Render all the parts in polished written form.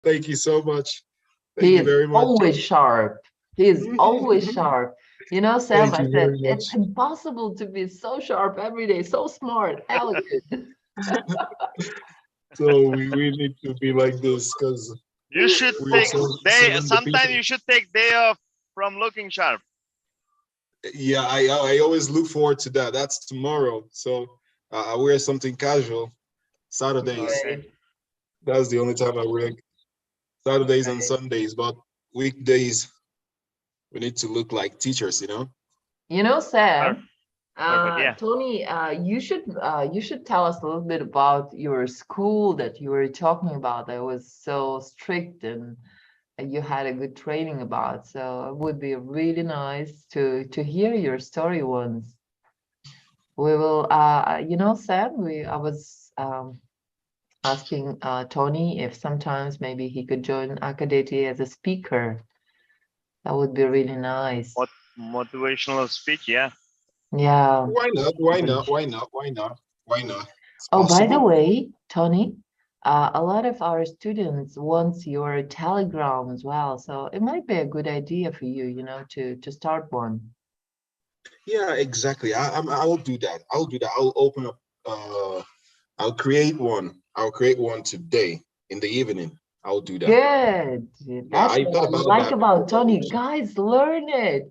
Thank you so much. Thank He you is very much. always sharp. He is always sharp. You know, Sam, Thank I you said, very much. it's impossible to be so sharp every day, so smart, elegant. So we need to be like this because You should we're take so day. the Sometimes people. you should take day off from looking sharp. Yeah, I always look forward to that. That's tomorrow. So I wear something casual. Saturdays. Okay. That's the only time I wear Saturdays and Okay. Sundays. But weekdays, we need to look like teachers, you know? You know, Sam, Perfect, yeah. Tony, you should tell us a little bit about your school that you were talking about that was so strict and you had a good training about. So it would be really nice to hear your story once. We will, you know, Sam, I was asking Tony if sometimes maybe he could join Akadeti as a speaker. That would be really nice. What motivational speech? Yeah. Yeah. Why not? Why not? Why not? Why not? Why not? It's Oh, by the possible. way, Tony, a lot of our students want your Telegram as well. So it might be a good idea for you, you know, to start one. Yeah, exactly. I will do that. I'll do that. I'll open up. I'll create one. I'll create one today in the evening. I'll do that. Good. Yeah, That's I what thought I about like that. about Tony. Guys, learn it.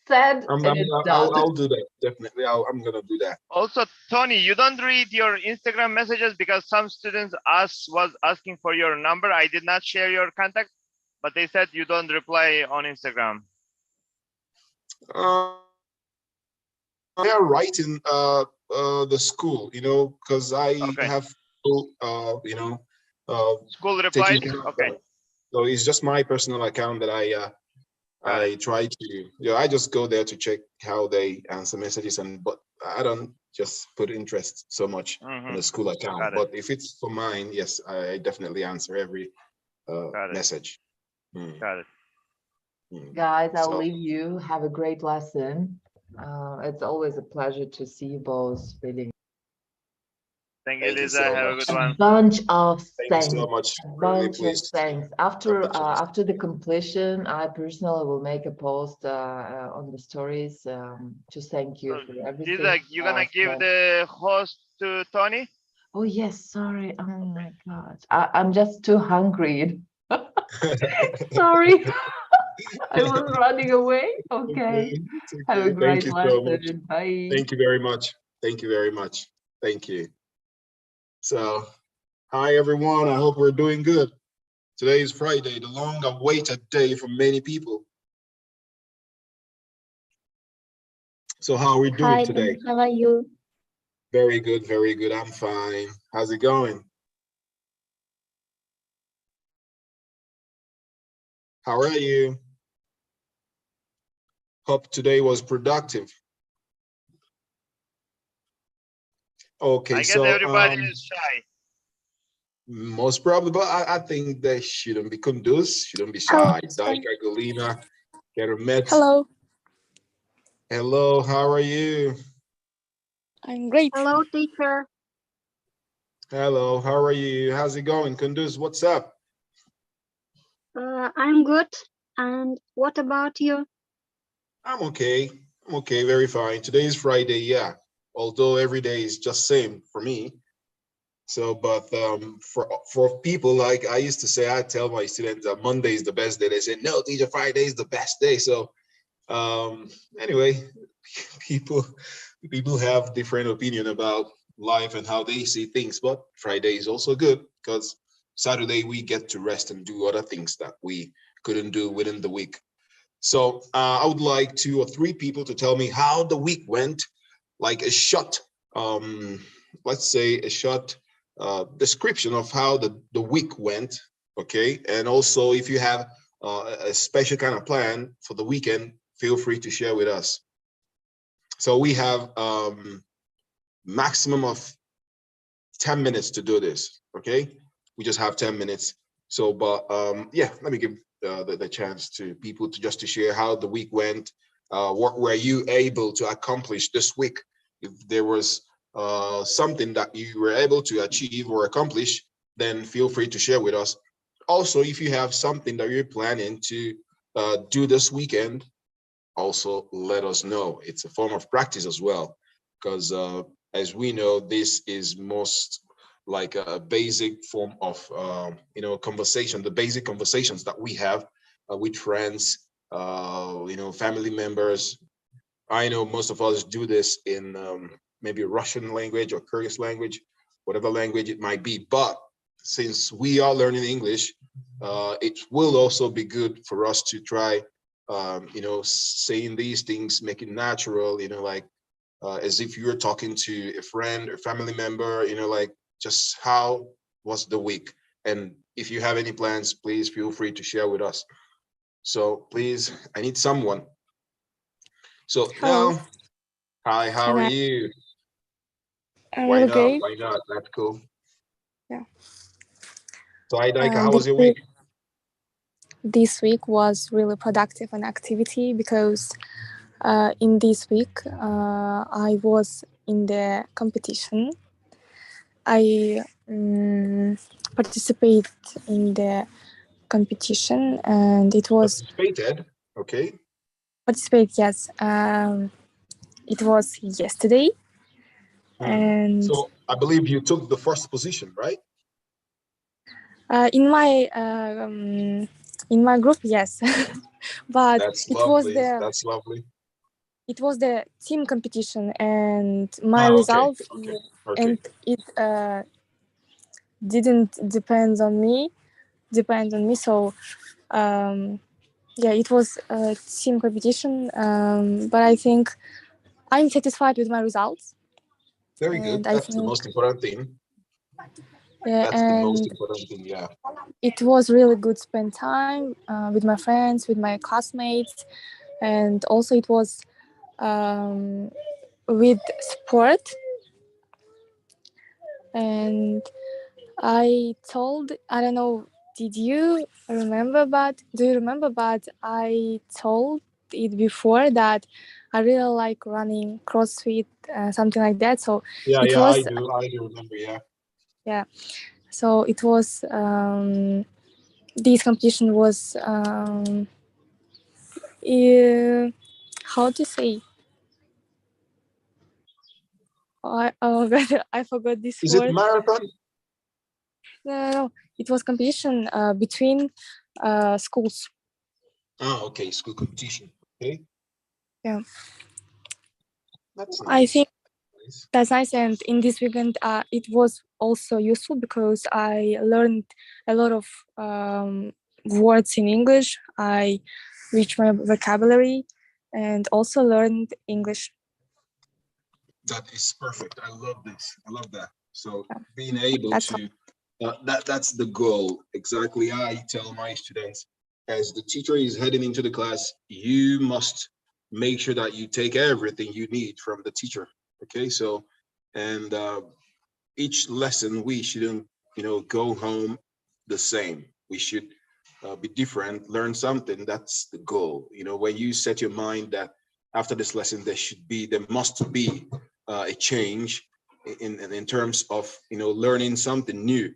Said and it's done. I'll do that. Definitely. I'm gonna do that. Also, Tony, you don't read your Instagram messages because some students was asking for your number. I did not share your contact, but they said you don't reply on Instagram. They are writing the school, you know, because I Okay. have you know, School taking replies. care of Okay. that. So it's just my personal account that I try to, you know, I just go there to check how they answer messages, but I don't just put interest so much in the school account. But if it's for mine, yes, I definitely answer every message. Got it. Guys, I'll So, leave you. Have a great lesson. It's always a pleasure to see you both. Really. Thank you, thank you Lisa. so Have a much. good one. Bunch of Thank you thanks. so much. A Really bunch of pleased. thanks. After the completion, I personally will make a post on the stories to thank you So, for everything. Lisa, you're gonna give the host to Tony? Oh yes, sorry. Oh my God, I'm just too hungry. Sorry, I was running away. Okay. It's okay. Have a Thank great you so much. lesson. Bye. Thank you very much. Thank you very much. Thank you. So, hi everyone. I hope we're doing good. Today is Friday, the long-awaited day for many people. So, how are we doing Hi, today? how are you? Very good, very good. I'm fine. How's it going? How are you? Hope today was productive. Okay, I guess so everybody is shy. most probably, but I think they shouldn't be Kunduz, shouldn't be Hello. shy. Zaika, Golina, Keramet. Hello. Hello, how are you? I'm great. Hello, teacher. Hello, how are you? How's it going? Kunduz, what's up? I'm good. And what about you? I'm okay. I'm okay, very fine. Today is Friday, yeah. Although every day is just same for me. So, but for people, like I used to say, I tell my students that Monday is the best day. They say, no, teacher, Friday is the best day. So anyway, people have different opinion about life and how they see things, but Friday is also good because Saturday we get to rest and do other things that we couldn't do within the week. So I would like 2 or 3 people to tell me how the week went, like a short, let's say a short description of how the week went, okay? And also if you have a special kind of plan for the weekend, feel free to share with us. So we have maximum of 10 minutes to do this, okay? We just have 10 minutes. So, but yeah, let me give the chance to people to just to share how the week went. What were you able to accomplish this week? If there was something that you were able to achieve or accomplish, then feel free to share with us. also, if you have something that you're planning to do this weekend, also let us know. It's a form of practice as well, because as we know, this is most like a basic form of conversation, the basic conversations that we have with friends, family members. I know most of us do this in maybe Russian language or Kyrgyz language, whatever language it might be. But since we are learning English, it will also be good for us to try, saying these things, make it natural, like as if you're talking to a friend or family member, like just how was the week? And if you have any plans, please feel free to share with us. So please, I need someone. So Hello. now, hi, how are you? I'm Why really not? great. Why not? That's cool. Yeah. So hi, Daika, how was your week? This week was really productive and activity because in this week I was in the competition. I participate in the competition and it was Participated, okay. yes. It was yesterday. And so I believe you took the first position, right? in my group, yes. But That's it lovely. That's lovely. It was the team competition, and my Okay. result, Okay. and it didn't depend on me. So, it was a team competition. But I think I'm satisfied with my results. Very good. That's the most important thing. Yeah, That's the most important thing. Yeah. It was really good spend time with my friends, with my classmates, and also it was with sport. And I don't know, do you remember, but I told it before that I really like running, CrossFit, something like that. So I do remember, yeah. Yeah. So it was, this competition was, how to say? Oh God, I forgot this Is word. it marathon? No. It was competition between schools. Oh, okay. School competition. Okay. Yeah. That's nice. I think that's nice. And in this weekend, it was also useful because I learned a lot of words in English. I reached my vocabulary and also learned English. That is perfect. I love this. I love that. So being able to, that's the goal. Exactly. I tell my students, as the teacher is heading into the class, you must make sure that you take everything you need from the teacher. Okay. So, and each lesson, we shouldn't, go home the same. We should be different, learn something. That's the goal. When you set your mind that after this lesson, there must be a change in terms of, learning something new,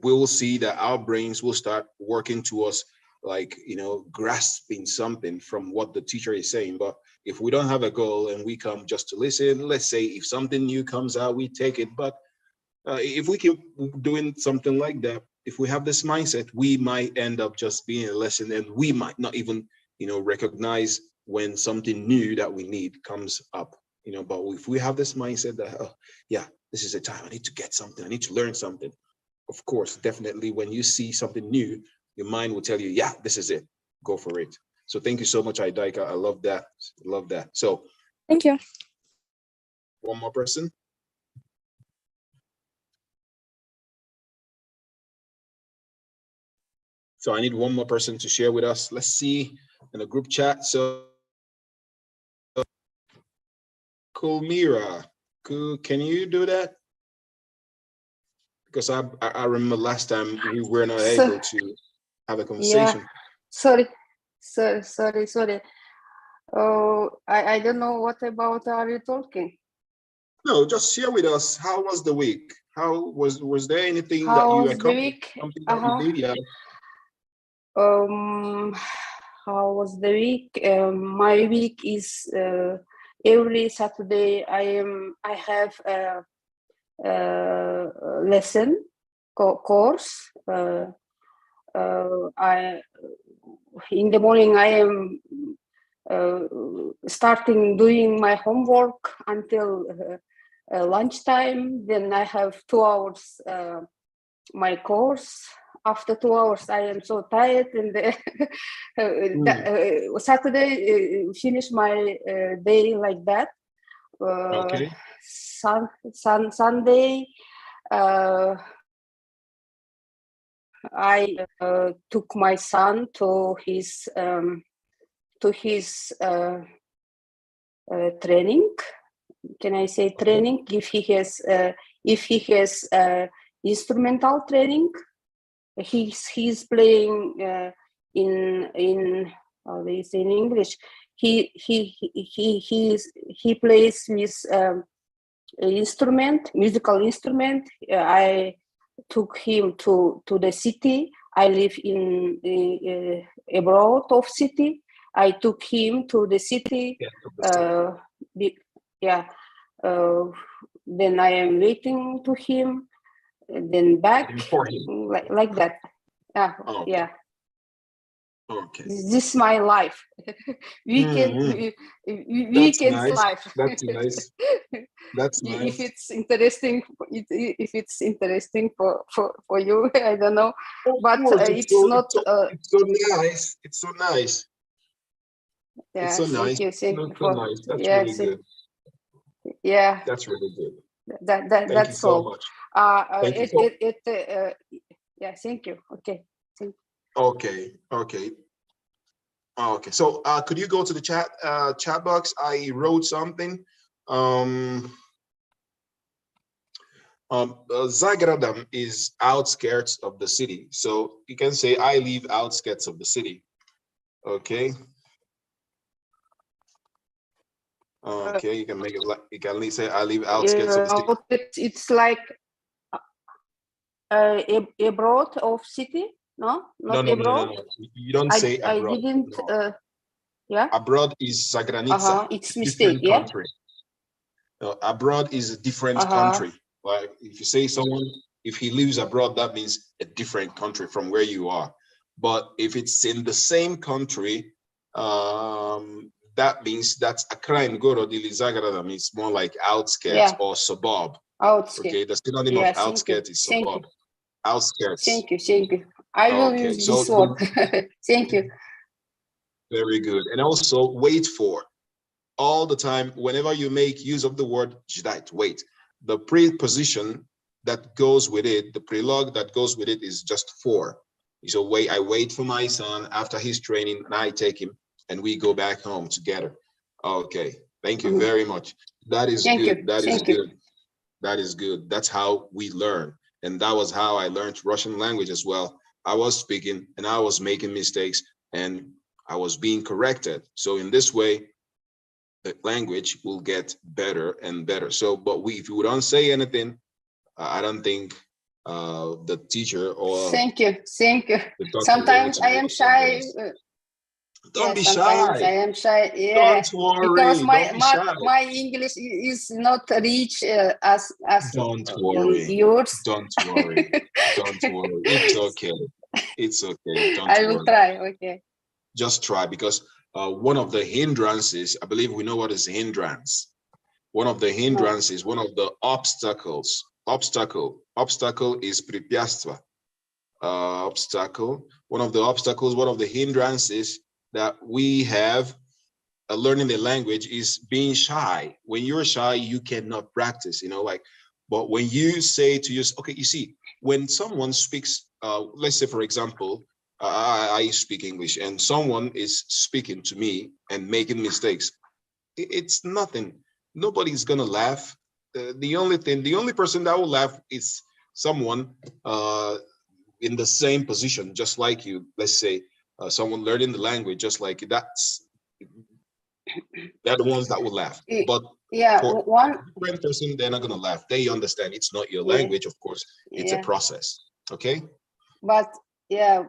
we will see that our brains will start working towards like, grasping something from what the teacher is saying. But if we don't have a goal and we come just to listen, let's say if something new comes out, we take it. But if we keep doing something like that, if we have this mindset, we might end up just being a lesson, and we might not even, recognize when something new that we need comes up. But if we have this mindset that, oh, yeah, this is a time I need to get something, I need to learn something. Of course, definitely, when you see something new, your mind will tell you, yeah, this is it. Go for it. So thank you so much, Idaika. I love that. Love that. So thank you. One more person. So I need one more person to share with us. Let's see in the group chat. So Kulmira, can you do that? Because I remember last time we were not able to have a conversation. Yeah, sorry. Oh, I don't know what about are you talking? No, just share with us. How was the week? How was there anything that How you was the accomplished? week? Something that you did, yeah. How was the week? My week is every Saturday. I have a lesson course. I in the morning I am starting doing my homework until lunchtime. Then I have 2 hours my course. After 2 hours, I am so tired, and Saturday finish my day like that. Okay. Sunday, I took my son to his training. Can I say training? If he has instrumental training, he's playing in how they say in English. He plays with musical instrument. I took him to the city. I live in abroad of city. I took him to the city. Then I am waiting to him. Then back like that. Yeah. Okay. This is my life. Weekend nice. life. That's nice. That's nice. If it's interesting, for you, I don't know, but it's so not. It's so nice. It's so nice. Yeah, it's so nice. Thank you for. Nice. That's really good. Yeah, that's really good. That's Thank you so all. much. Yeah, thank you. Okay. Okay. So could you go to the chat box? I wrote something. Zagradam is outskirts of the city. So you can say I live outskirts of the city. Okay. Okay, you can make it like you can at least say I live outskirts of the city. It's like abroad of city. No, not abroad. No. You don't say abroad. I didn't. Yeah. Abroad is zagranica. It's mistake. Yeah. Country. No, abroad is a different country. Like if you say someone, if he lives abroad, that means a different country from where you are. But if it's in the same country, that means that's a crime. Goro dili zagradam. It's more like outskirts or suburb. Outskirts. Okay, the synonym of outskirts is suburb. Outskirts. Thank you. I will use this word. Thank you. Very good. And also wait for. All the time, whenever you make use of the word jidait, wait. The preposition that goes with it, the prelogue that goes with it is just for. So I wait for my son after his training and I take him and we go back home together. Okay, thank you very much. That is good. That is good. That is good. That's how we learn. And that was how I learned Russian language as well. I was speaking and I was making mistakes and I was being corrected. So in this way, the language will get better and better. So, but if you don't say anything, I don't think the teacher or thank you. Sometimes I am shy. Don't be sometimes shy. I am shy. Yeah, don't worry. Because my English is not reach as don't worry. yours. Don't worry. Don't worry. It's okay. It's okay. Don't I will try. Okay. Just try because one of the hindrances, I believe we know what is hindrance. One of the hindrances, one of the obstacles. Obstacle is препятствие. Obstacle. One of the obstacles, one of the hindrances that we have learning the language is being shy. When you're shy, you cannot practice, but when you say to yourself, okay, you see, when someone speaks, let's say, for example, I speak English and someone is speaking to me and making mistakes. It's nothing. Nobody's gonna laugh. The only person that will laugh is someone in the same position, just like you. Let's say someone learning the language, just like you. They're the ones that will laugh. But Yeah, For one. a different person, they're not gonna laugh. They understand it's not your Yeah. language, of course. It's a Yeah. process. Okay. But yeah,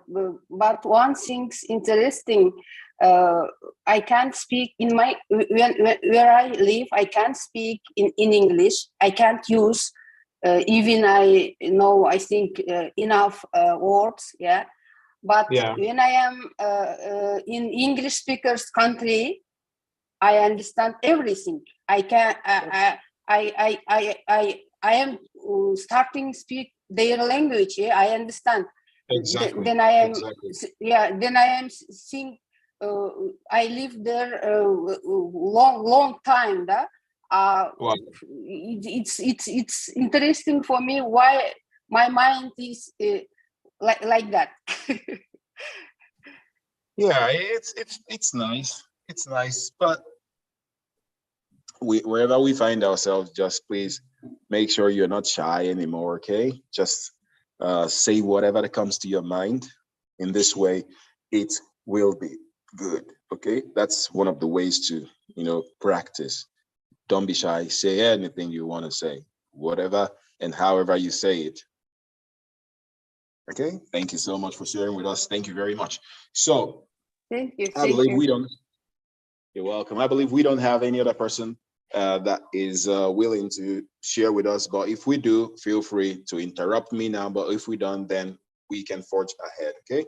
but one thing's interesting. I can't speak in my where I live. I can't speak in English. I can't use even I know I think enough words. Yeah, but Yeah. when I am in English speakers country, I understand everything. I can. I am starting speak their language. Yeah, I understand. Exactly. Then I am. Exactly. Yeah. Then I am think. I live there long time. Da. Wow. It's interesting for me why my mind is like that. Yeah, it's nice. It's nice, but wherever we find ourselves, just please make sure you're not shy anymore. Okay, just say whatever that comes to your mind. In this way, it will be good. Okay, that's one of the ways to practice. Don't be shy. Say anything you want to say, whatever and however you say it. Okay, thank you so much for sharing with us. Thank you very much. So Thank you. I believe we don't. You're welcome. I believe we don't have any other person that is willing to share with us. But if we do, feel free to interrupt me now. But if we don't, then we can forge ahead. Okay.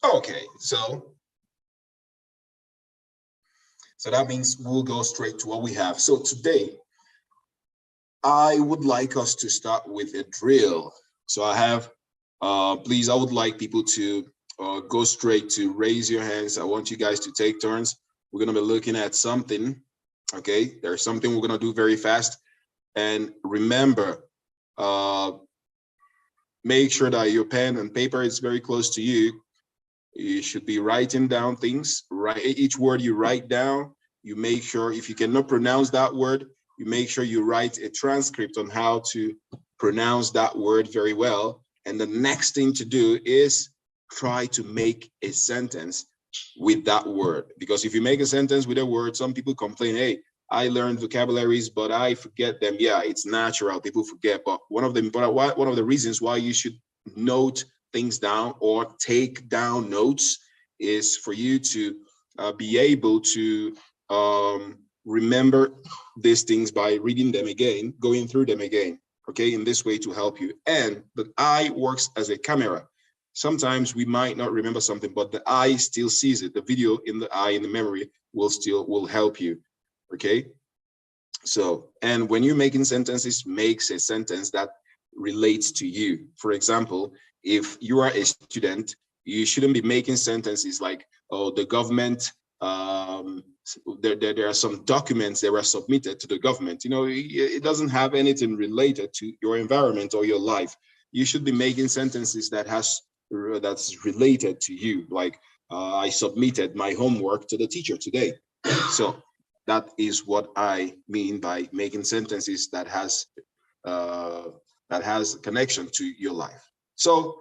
Okay. So that means we'll go straight to what we have. So today, I would like us to start with a drill. So I have, please, I would like people to go straight to raise your hands. I want you guys to take turns. We're going to be looking at something. Okay, there's something we're going to do very fast. And remember, make sure that your pen and paper is very close to you. You should be writing down things. Right, each word you write down, you make sure if you cannot pronounce that word, you make sure you write a transcript on how to pronounce that word very well. And the next thing to do is try to make a sentence with that word. Because if you make a sentence with a word, some people complain, hey, I learned vocabularies, but I forget them. Yeah, it's natural. People forget. But one of the reasons why you should note things down or take down notes is for you to be able to remember these things by reading them again, going through them again, okay, in this way to help you. And the eye works as a camera. Sometimes we might not remember something, but the eye still sees it. The video in the eye, in the memory will help you, okay? So, and when you're making sentences, makes a sentence that relates to you. For example, if you are a student, you shouldn't be making sentences like, oh, the government, there are some documents that were submitted to the government. It doesn't have anything related to your environment or your life. You should be making sentences that's related to you. Like, I submitted my homework to the teacher today. So that is what I mean by making sentences that has connection to your life. So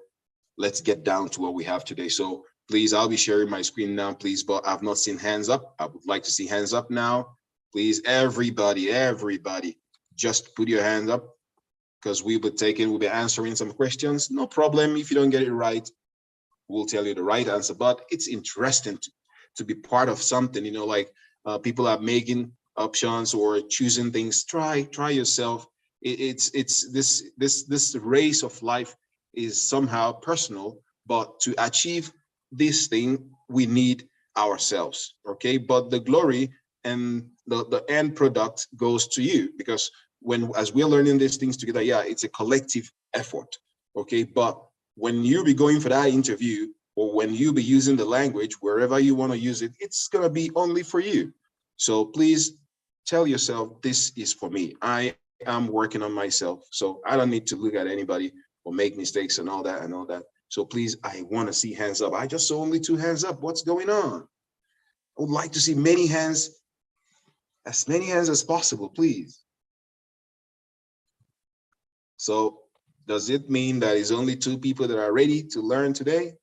let's get down to what we have today. So please, I'll be sharing my screen now, please, but I've not seen hands up. I would like to see hands up now. Please, everybody, just put your hand up because we'll be answering some questions. No problem if you don't get it right. We'll tell you the right answer, but it's interesting to be part of something, like people are making options or choosing things. Try yourself. It's this race of life is somehow personal, but to achieve this thing, we need ourselves, okay? But the glory and the end product goes to you, because as we're learning these things together, yeah, it's a collective effort, okay? But when you be going for that interview, or when you be using the language, wherever you want to use it, it's going to be only for you. So please tell yourself, this is for me. I am working on myself. So I don't need to look at anybody or make mistakes and all that. So please, I want to see hands up. I just saw only 2 hands up. What's going on? I would like to see many hands as possible, please. So does it mean that it's only 2 people that are ready to learn today?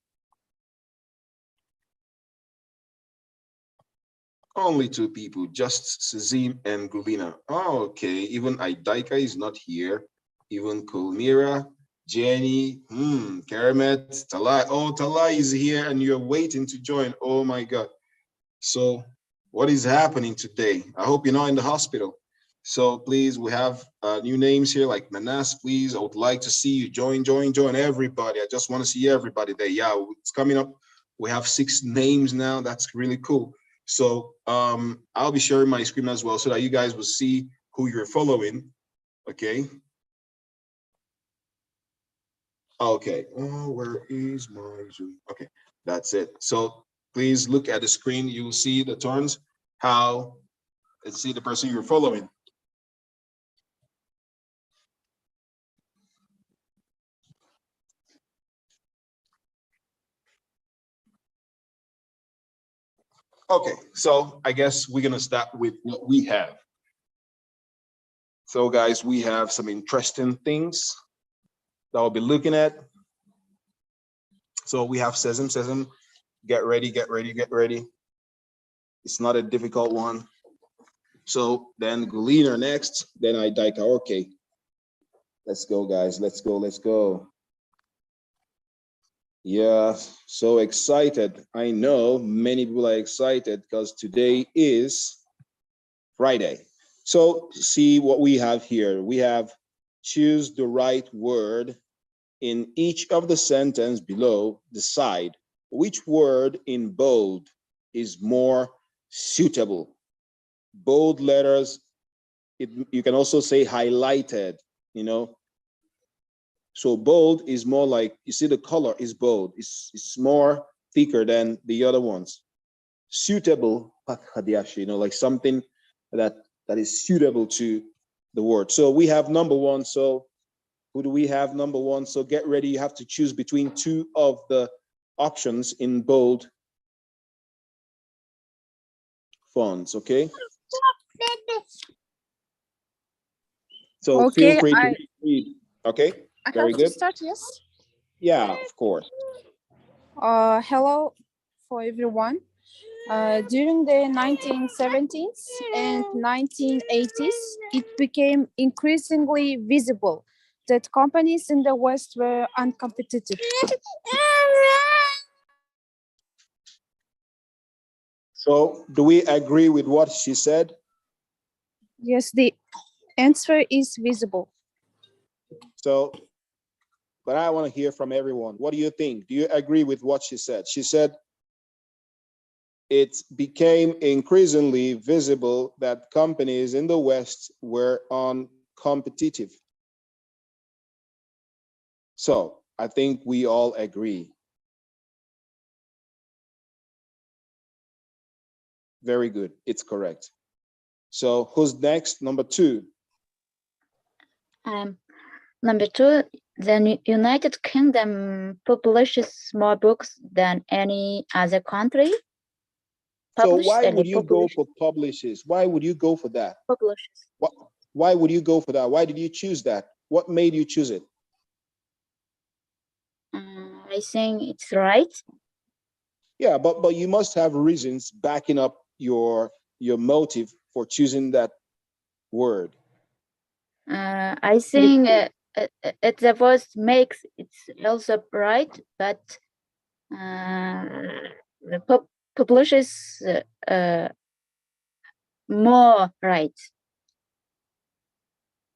Only two people, just Sazim and Gulina. Oh, okay, even Idaika is not here. Even Kulmira, Jenny, Karamet, Talai. Oh, Talai is here and you're waiting to join. Oh my God. So what is happening today? I hope you're not in the hospital. So please, we have new names here like Manas, please. I would like to see you join everybody. I just want to see everybody there. Yeah, it's coming up. We have 6 names now. That's really cool. So I'll be sharing my screen as well so that you guys will see who you're following. Okay. Okay. Oh, where is my Zoom? Okay, that's it. So please look at the screen. You will see the turns, how, let's see the person you're following. Okay, so I guess we're gonna start with what we have. So guys, we have some interesting things that we'll be looking at. So we have Sesame, get ready, get ready, get ready. It's not a difficult one. So then Gulina next, then Idaika. Okay, let's go guys, let's go, let's go. Yeah, so excited. I know many people are excited because today is Friday. So see what we have here. We have choose the right word in each of the sentence below. Decide which word in bold is more suitable. Bold letters, you can also say highlighted, you know. So bold is more like, you see the color is bold. It's more thicker than the other ones. Suitable, you know, like something that is suitable to the word. So we have number 1. So who do we have number 1? So get ready. You have to choose between 2 of the options in bold fonts, okay? So okay, feel free to read, okay? I Very have good. to start, yes? Yeah, of course. Hello for everyone. During the 1970s and 1980s, it became increasingly visible that companies in the West were uncompetitive. So do we agree with what she said? Yes, the answer is visible. So, but I want to hear from everyone. What do you think? Do you agree with what she said? She said, it became increasingly visible that companies in the West were uncompetitive. So I think we all agree. Very good. It's correct. So who's next? Number 2. Number 2, the United Kingdom publishes more books than any other country. So why would you go for publishes? Why would you go for that? Publishes. Why would you go for that? Why did you choose that? What made you choose it? I think it's right. Yeah, but you must have reasons backing up your motive for choosing that word. I think the voice makes it's also right, but publishes more right.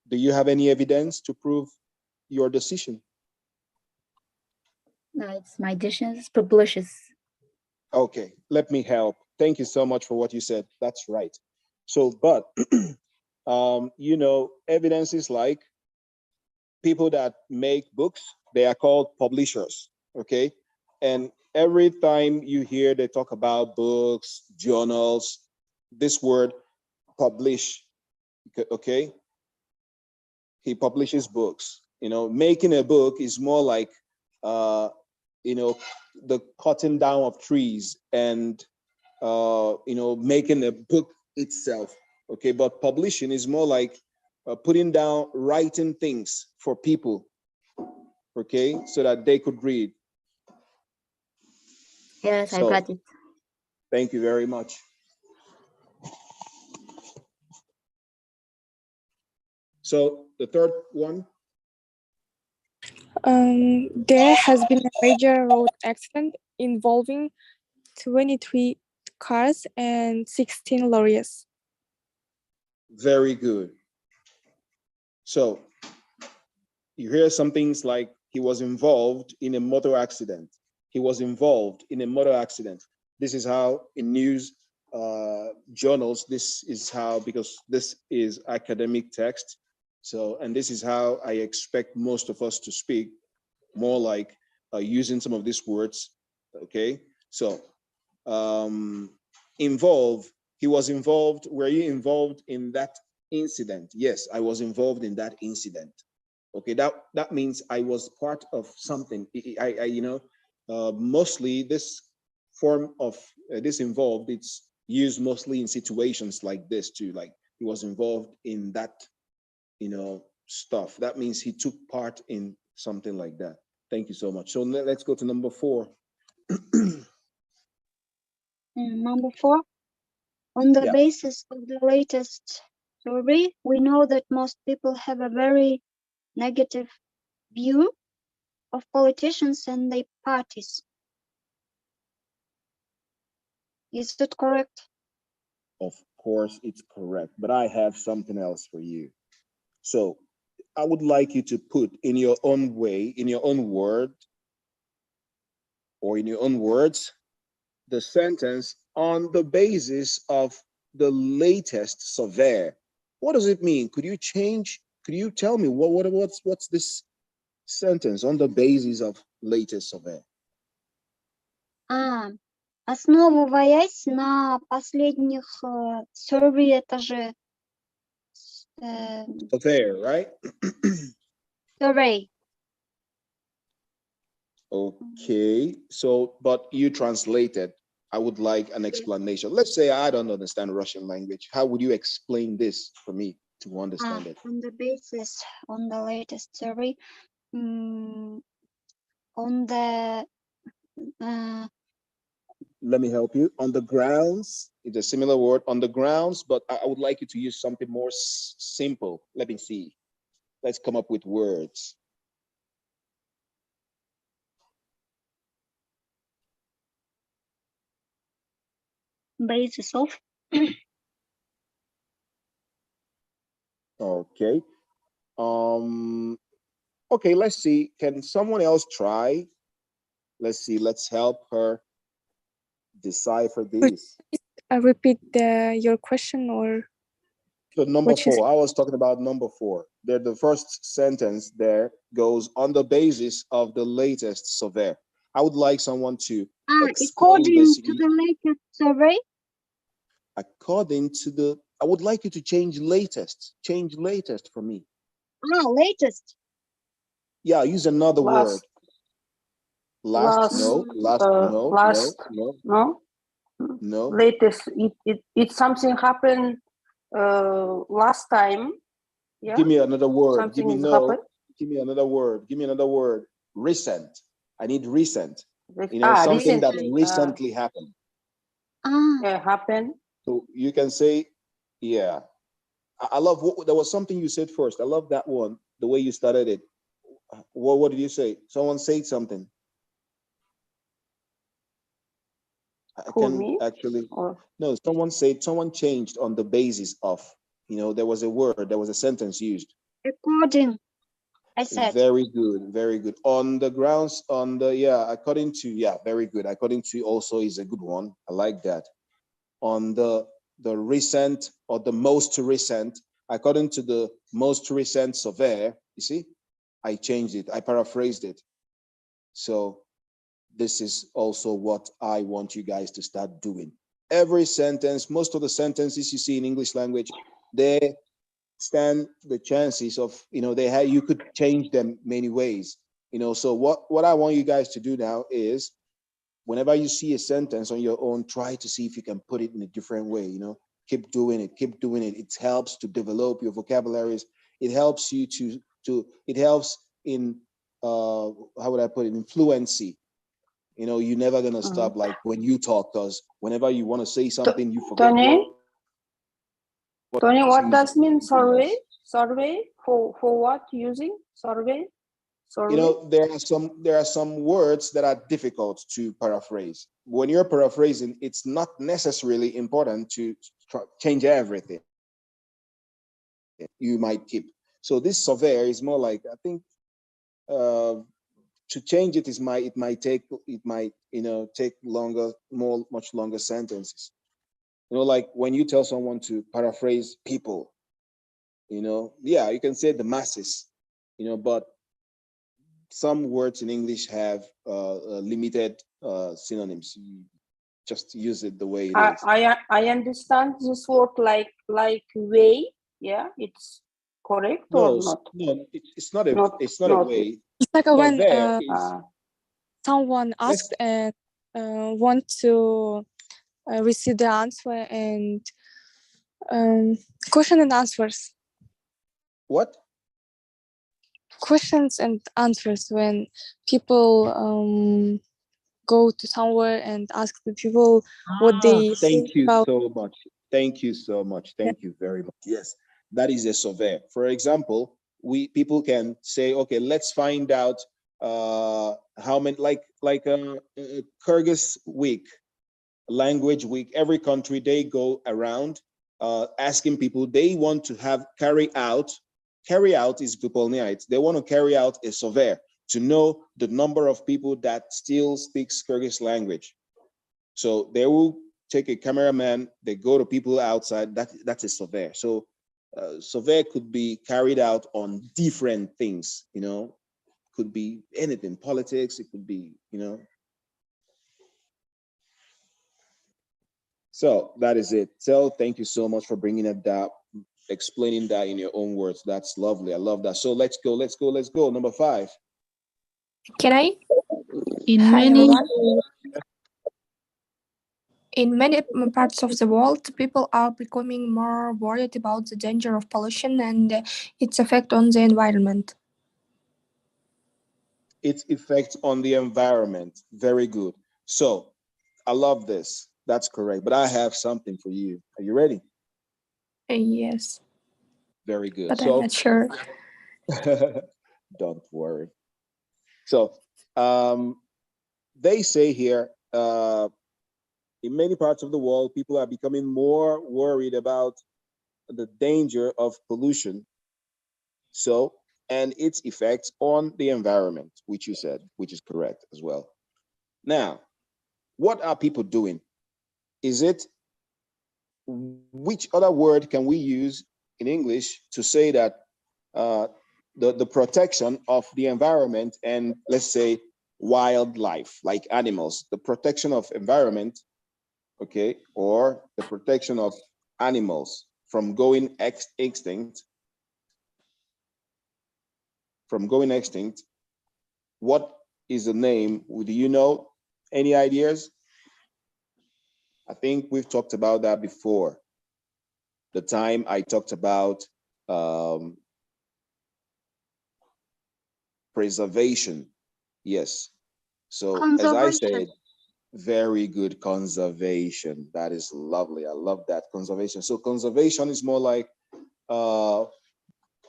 Do you have any evidence to prove your decision? No, it's my decision. Publishes. Okay, let me help. Thank you so much for what you said. That's right. So, but you know, evidence is like people that make books, they are called publishers, okay? And every time you hear they talk about books, journals, this word publish, okay? He publishes books. You know, making a book is more like, you know, the cutting down of trees and, you know, making a book itself, okay? But publishing is more like putting down, writing things for people, okay, so that they could read. Yes, so, I got it. Thank you very much. So the third one. There has been a major road accident involving 23 cars and 16 lorries. Very good. So you hear some things like he was involved in a motor accident. He was involved in a motor accident. This is how in news journals, this is how, because this is academic text. So, and this is how I expect most of us to speak, more like using some of these words, okay? So, involve, he was involved, were you involved in that incident? Yes, I was involved in that incident. Okay, that means I was part of something. Mostly this form of this involved, it's used mostly in situations like this too, like he was involved in that, stuff. That means he took part in something like that. Thank you so much. So let's go to number 4. Number 4, on the basis of the latest survey, we know that most people have a very negative view of politicians and their parties. Is that correct? Of course, it's correct, but I have something else for you. So I would like you to put in your own way, in your own word, or in your own words, the sentence on the basis of the latest survey. What does it mean? Could you tell me what's this sentence on the basis of latest survey? Основываясь на последних survey, это же Survey, right? survey. Okay, so, but you translated. I would like an explanation. Let's say I don't understand Russian language. How would you explain this for me to understand it? On the basis, on the latest survey, on the let me help you. On the grounds, it's a similar word, on the grounds, but I would like you to use something more simple. Let me see. Let's come up with words. basis of. Okay. Okay, let's see. Can someone else try? Let's see. Let's help her decipher this. Repeat your question, or So number 4, I was talking about number 4. There, the first sentence there goes on the basis of the latest survey. I would like someone to According to the latest survey. According to the, I would like you to change latest. Change latest for me. Latest. Yeah, use another word. Last, no. Latest, it something happened last time. Yeah. Give me another word. Something Give me another word. Give me another word. Recent. I need recent. Something recently, that recently happened. Happened. So you can say, yeah. I love there was something you said first. I love that one. The way you started it. What did you say? Someone said something. No, someone changed on the basis of, there was a word, there was a sentence used. According, I said. Very good, very good. On the grounds, according to, very good. According to also is a good one. I like that. On the recent or the most recent, according to the most recent survey, you see, I changed it, I paraphrased it. So this is also what I want you guys to start doing. Every sentence, most of the sentences you see in English language, they stand the chances of, you could change them many ways. So what I want you guys to do now is, whenever you see a sentence on your own, try to see if you can put it in a different way, keep doing it. It helps to develop your vocabularies. It helps you it helps in, how would I put it, in fluency. You're never gonna stop, like when you talk, because whenever you want to say something, you forget. Tony, what does mean sorry? survey for what using survey? You know, there are some words that are difficult to paraphrase. When you're paraphrasing, it's not necessarily important to change everything you might keep. So this surveyor is more like, I think, to change it might take take much longer sentences. You know, like when you tell someone to paraphrase people, yeah, you can say the masses, but some words in English have limited synonyms. You just use it the way it is. I understand this word like way. Yeah, it's correct or not? No, it's not a way. It's like when is, someone asked and want to receive the answer, and question and answers. What? Questions and answers, when people go to somewhere and ask the people what they think about. Thank you so much. Thank you very much. Yes, that is a survey. For example, people can say, okay, let's find out how many, like Kyrgyz week, language week. Every country, they go around asking people they want to have carry out is выполнять. They want to carry out a survey to know the number of people that still speaks Kyrgyz language. So they will take a cameraman, they go to people outside, that's a survey. So survey could be carried out on different things, could be anything, politics, it could be, So that is it. So thank you so much for bringing it down, explaining that in your own words. That's lovely. I love that. So let's go. Number 5. Can I? In many parts of the world, people are becoming more worried about the danger of pollution and its effect on the environment. Its effect on the environment. Very good. So I love this. That's correct. But I have something for you. Are you ready? Yes. Very good. But I'm not sure. Don't worry. So they say here, in many parts of the world, people are becoming more worried about the danger of pollution. So, and its effects on the environment, which you said, which is correct as well. Now, what are people doing? Which other word can we use in English to say that the protection of the environment and, let's say, wildlife, like animals, the protection of environment, okay, or the protection of animals from going extinct, what is the name? Do you know any ideas? I think we've talked about that before. The time I talked about preservation. Yes. So as I said, very good, conservation. That is lovely. I love that, conservation. So conservation is more like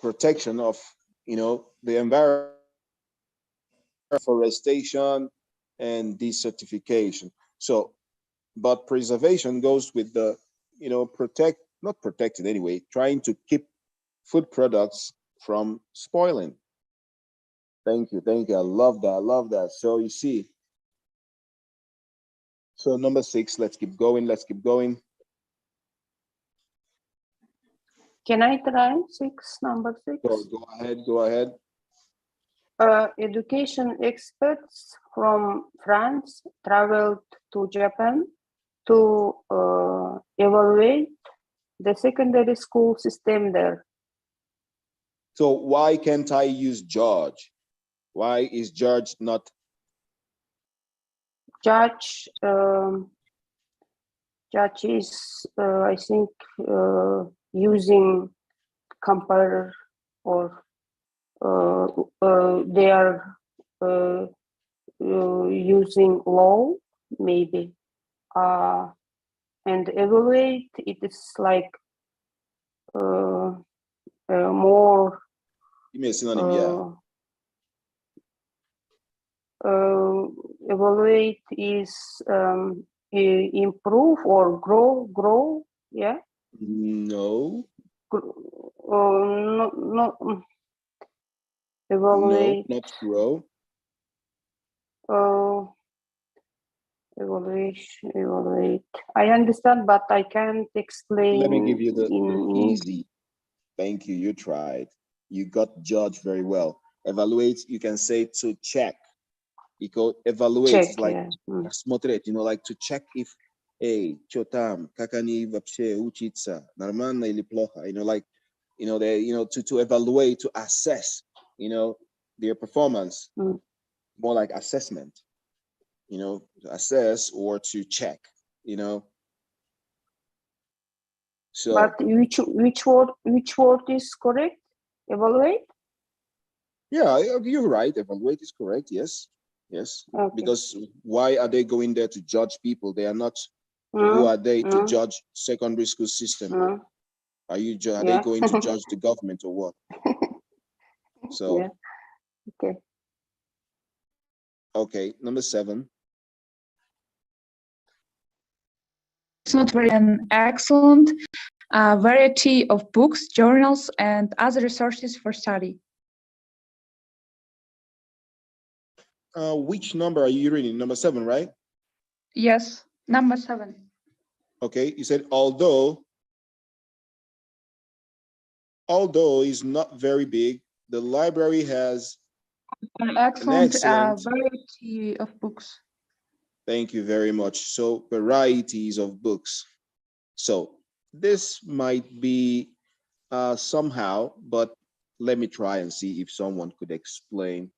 protection of, the environment, forestation, and desertification. So, but preservation goes with the, not protected anyway, trying to keep food products from spoiling. Thank you. I love that. So you see, so number 6, let's keep going. Can I try number 6? Go ahead. Education experts from France traveled to Japan to evaluate the secondary school system there. So why can't I use George? Why is George not? Judge is, I think, using compare, or they are using law, maybe, and evaluate, it is like more. Give me a synonym, yeah. Evaluate is improve or grow, yeah? No. No. Evaluate. No, not grow. Evaluate. I understand, but I can't explain. Let me give you the easy. Thank you. You tried. You got judged very well. Evaluate, you can say to check. Because evaluate Check, is like yeah. смотреть, like to check if, hey, что там, как они вообще учатся, нормально или плохо, like, they, to evaluate, to assess, their performance, more like assessment, to assess or to check, So. But which word is correct? Evaluate? Yeah, you're right. Evaluate is correct. Yes. Okay. Because why are they going there to judge people? They are not. Who are they to judge secondary school system? Are they going to judge the government or what? So. Yeah. Okay. Okay. Number 7. It's not very an excellent variety of books, journals, and other resources for study. Which number are you reading? Number 7, right? Yes, number 7. Okay, you said although is not very big, the library has an excellent variety of books. Thank you very much. So varieties of books. So this might be somehow, but let me try and see if someone could explain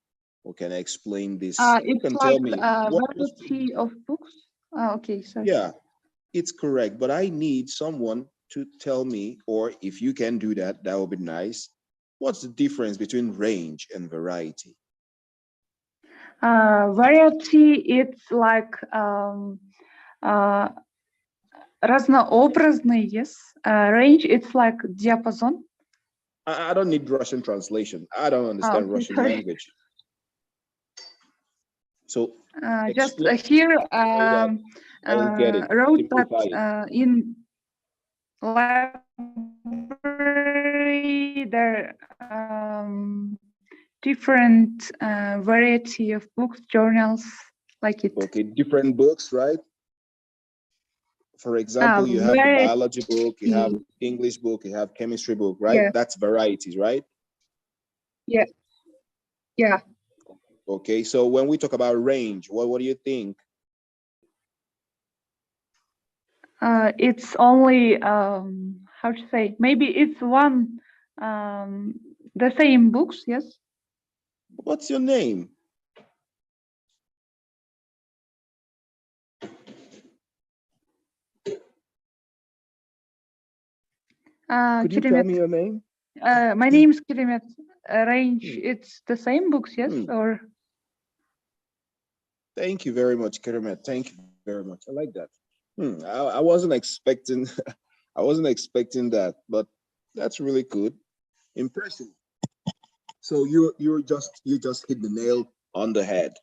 or can explain this. It's can like tell me a variety of books. Okay, sorry. Yeah, it's correct. But I need someone to tell me, or if you can do that, that would be nice. What's the difference between range and variety? Variety, it's like разнообразный, yes. Range, it's like diapason. I don't need Russian translation. I don't understand Russian language. So just here wrote that in library there different variety of books, journals, like it. Okay, different books, right? For example, you have the biology book, you have English book, you have chemistry book, right? Yeah. That's varieties, right? Yeah. Yeah. Okay, so when we talk about range, what do you think? It's only how to say, maybe it's one the same books, yes. What's your name? Could you tell me your name? My name is Kirimet. Range, it's the same books, yes, or? Thank you very much, Kirimet. Thank you very much. I like that. I wasn't expecting, I wasn't expecting that, but that's really good. Impressive. So you just hit the nail on the head.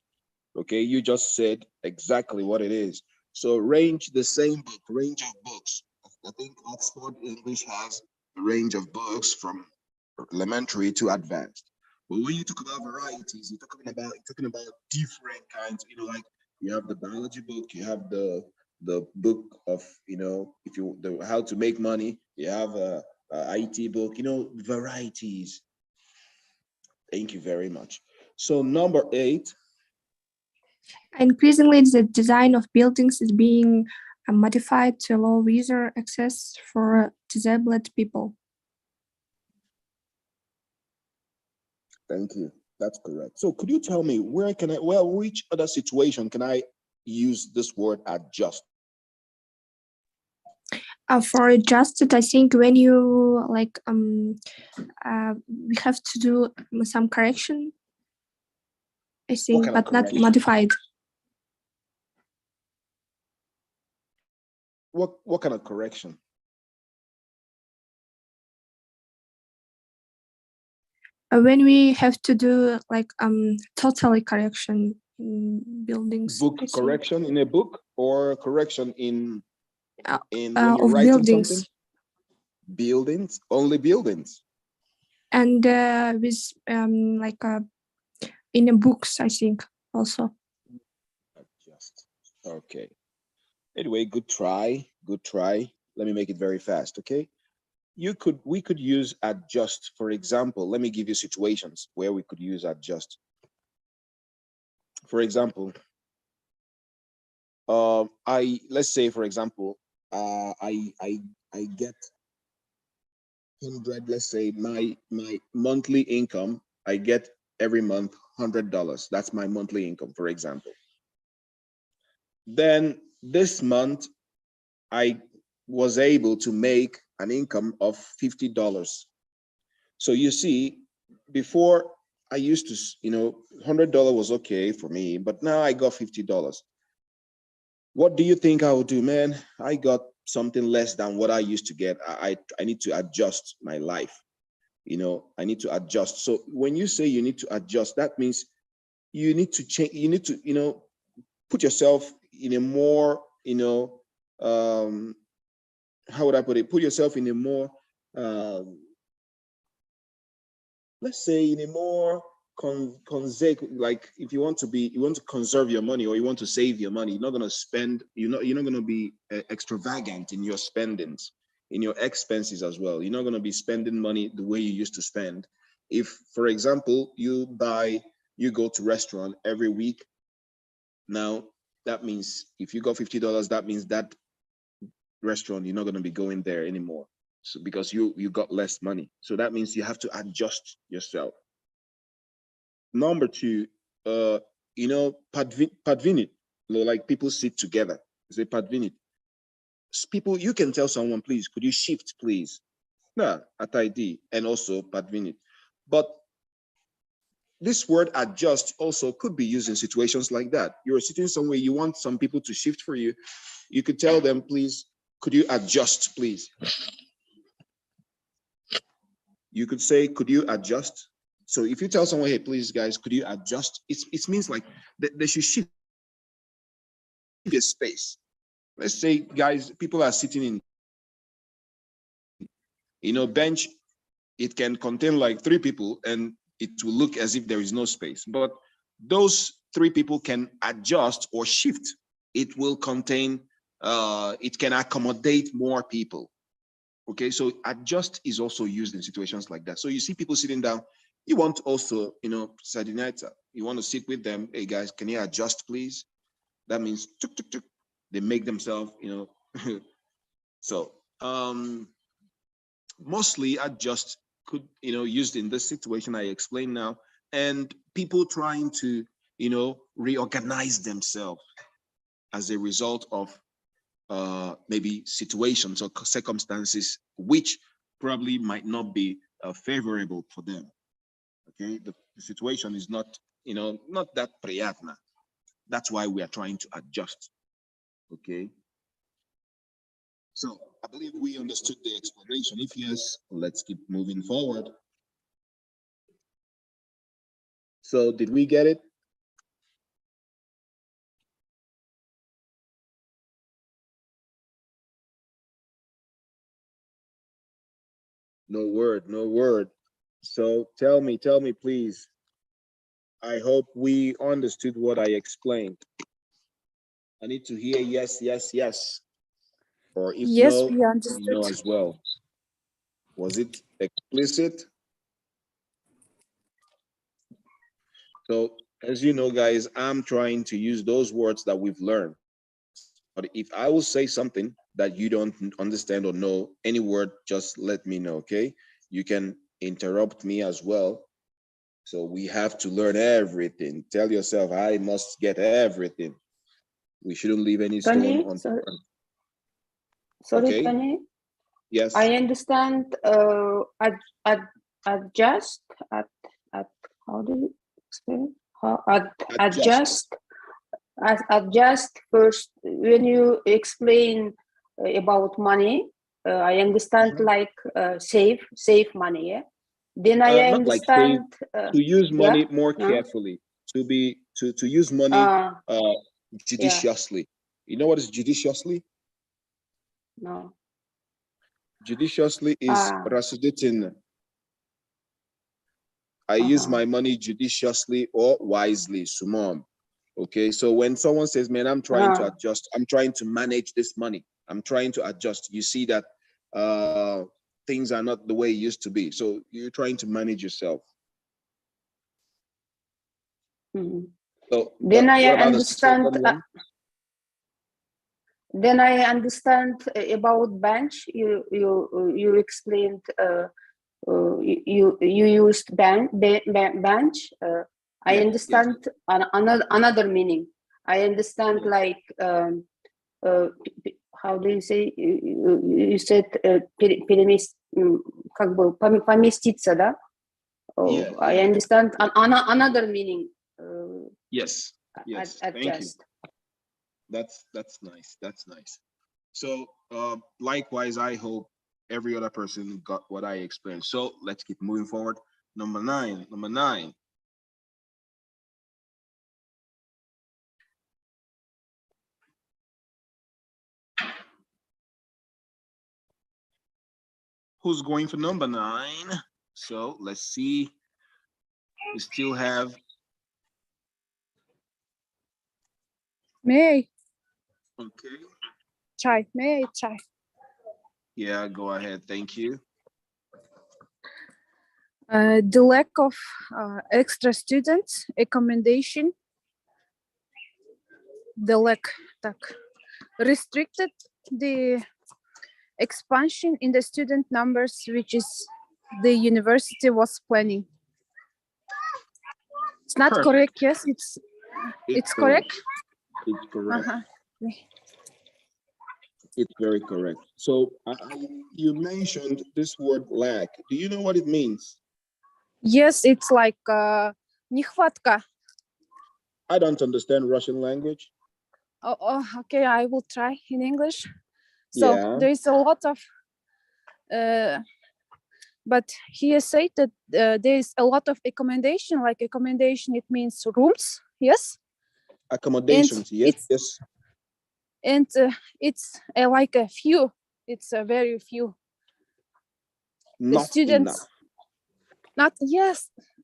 Okay, you just said exactly what it is. So range, the same book, range of books. I think Oxford English has a range of books from elementary to advanced. But when you talk about varieties, you're talking about different kinds. Like you have the biology book, you have the book of how to make money. You have a IT book. Varieties. Thank you very much. So number 8. Increasingly, the design of buildings is being modified to allow easier access for disabled people. Thank you. That's correct. So could you tell me which other situation can I use this word adjust? For adjusted, I think when you we have to do some correction, I think, but not modified. What kind of correction? when we have to do like totally correction in buildings. Book I think. correction in a book or correction in when you're Of writing buildings. something? Buildings, only buildings. And with like in the books, I think also. Adjust. Okay. Anyway, good try. Good try. Let me make it very fast. Okay. We could use adjust. For example, let me give you situations where we could use adjust. For example, let's say, for example, I get 100. Let's say my monthly income, I get every month $100. That's my monthly income, for example. Then this month, I was able to make an income of $50. So you see, before I used to, $100 was okay for me, but now I got $50. What do you think I would do, man? I got something less than what I used to get. I need to adjust my life. I need to adjust. So when you say you need to adjust, that means you need to change. You need to, put yourself in a more, how would I put it? Put yourself in a more, let's say, in a more like if you want to conserve your money or you want to save your money, you're not going to spend, you're not going to be extravagant in your spendings, in your expenses as well. You're not going to be spending money the way you used to spend. If, for example, you go to restaurant every week, now that means if you got $50, that means that restaurant, you're not going to be going there anymore. So because you got less money. So that means you have to adjust yourself. Number two, padvinit, like people sit together. Say padvinit. People, you can tell someone, please, could you shift, please? No, at ID, and also padvinit. But this word adjust also could be used in situations like that. You're sitting somewhere, you want some people to shift for you. You could tell them, please, could you adjust, please? You could say, could you adjust? So if you tell someone, hey, please, guys, could you adjust? It means like they should shift the space. Let's say, guys, people are sitting in, bench. It can contain like 3 people and it will look as if there is no space. But those 3 people can adjust or shift. It will contain, it can accommodate more people. Okay, so adjust is also used in situations like that. So you see people sitting down, you want also, Sardinata, you want to sit with them. Hey guys, can you adjust, please? That means tuk, tuk, tuk. They make themselves, So mostly adjust could, used in this situation I explained now, and people trying to, reorganize themselves as a result of maybe situations or circumstances which probably might not be favorable for them. Okay, the situation is not, not that priyatna. That's why we are trying to adjust. Okay. So I believe we understood the explanation. If yes, let's keep moving forward. So did we get it? No word, no word. So tell me, please. I hope we understood what I explained. I need to hear yes, yes, yes. Or if Yes, no, we understood. no as well. Was it explicit? So as you know, guys, I'm trying to use those words that we've learned. But if I will say something that you don't understand or know any word, just let me know, okay? You can interrupt me as well. So we have to learn everything. Tell yourself, I must get everything. We shouldn't leave any stone unturned. Sorry, Okay? Tony. Yes. I understand adjust at how do you explain? Adjust first when you explain about money. I understand like save money. Yeah? Then I not like save, understand. to use money Yeah? more Huh? carefully, to use money Yeah. judiciously. You know what is judiciously? No. Judiciously is рассудительно. I use my money judiciously or wisely, sumom. Okay, so when someone says, man, I'm trying to adjust, I'm trying to manage this money, I'm trying to adjust, you see that things are not the way it used to be. So you're trying to manage yourself. So then I what about understand. the second one? Then I understand about bench. You explained. You used bench. I understand another meaning. I understand like how do you say? You said как бы поместиться, да? I understand another meaning. Yes. Thank you. That's nice. That's nice. So likewise, I hope every other person got what I explained. So let's keep moving forward. Number nine. Who's going for number 9? So let's see. We still have. May I? Okay. Try. May I try? Yeah, go ahead. Thank you. The lack of extra students, accommodation, the lack, restricted the expansion in the student numbers, which is the university was planning. It's not correct. Yes, it's correct. It's correct. It's very correct. So you mentioned this word lack. Do you know what it means? Yes, it's like нехватка. I don't understand Russian language. Oh, okay, I will try in English. So there is a lot of, but he said that there is a lot of accommodation. Like accommodation, it means rooms. Yes. Accommodations. Yes. And it's like a few. It's a very few. Not students. Enough.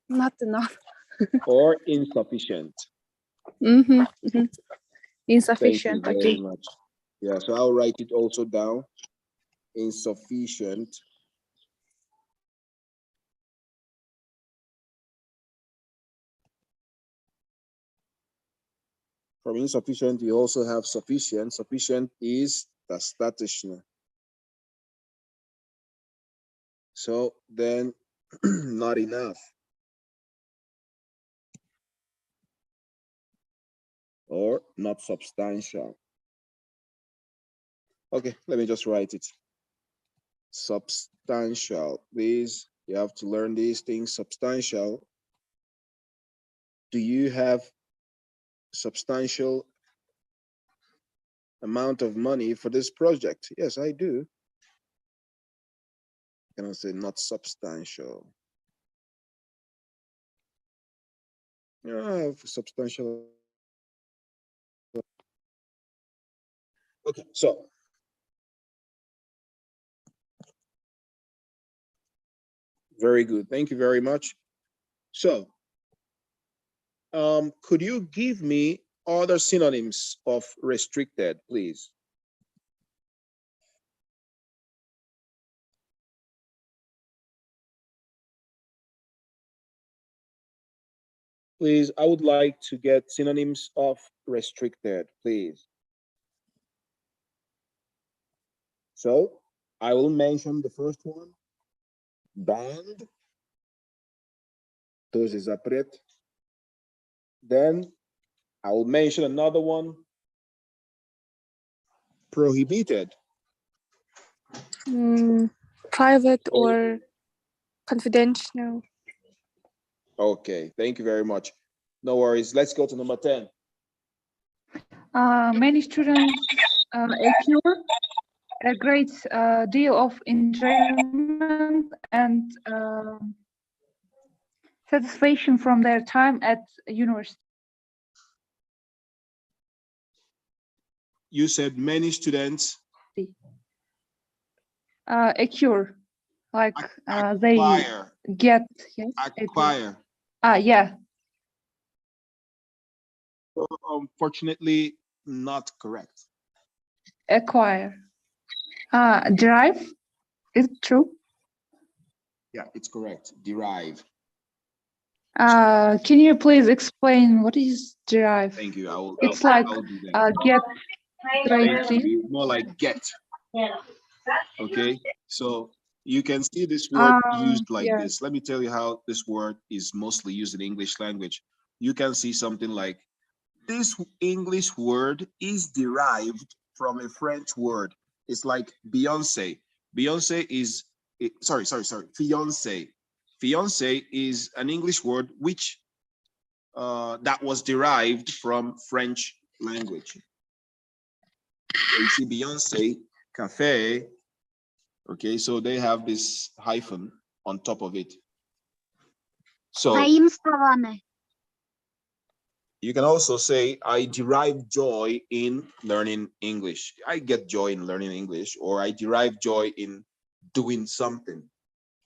Not enough. Or insufficient. Insufficient. Thank you very much. Yeah, so I'll write it also down. Insufficient. From insufficient, you also have sufficient. Sufficient is достаточно. So then, not enough. Or not substantial. Okay, let me just write it. Substantial. These, you have to learn these things. Substantial. Do you have substantial amount of money for this project? Yes, I do. Can I say not substantial? Yeah, I have substantial. Okay, so very good. Thank you very much. So, could you give me other synonyms of restricted, please? Please, I would like to get synonyms of restricted, please. So I will mention the first one, banned. То есть запрет. Then I will mention another one, prohibited. Private or confidential. Okay, thank you very much. No worries. Let's go to number 10. Many students occur a great deal of enjoyment and satisfaction from their time at university. You said many students Acquire, like they acquire. get, yes, Acquire. yeah. So, unfortunately, not correct. Acquire. Derive, is it true? Yeah, it's correct. Derive. Can you please explain what is derive? Thank you. It's like I'll do that. get Thank you. More like get. Okay, so you can see this word used like yeah. this. Let me tell you how this word is mostly used in English language. You can see something like this English word is derived from a French word. It's like Beyonce. Beyonce is, sorry, fiance. Fiance is an English word which that was derived from French language. So you see Beyonce, cafe. Okay, so they have this hyphen on top of it. So you can also say, I derive joy in learning English. I get joy in learning English, or I derive joy in doing something.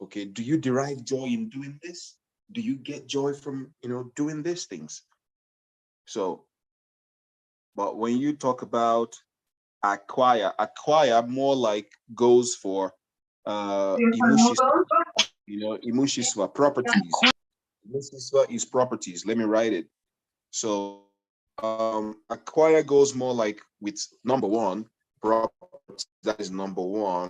Okay, do you derive joy in doing this? Do you get joy from, doing these things? So, but when you talk about acquire more like goes for imushiswa, properties. Imushiswa is properties. Let me write it. So acquire goes more like with number one, property, that is number one.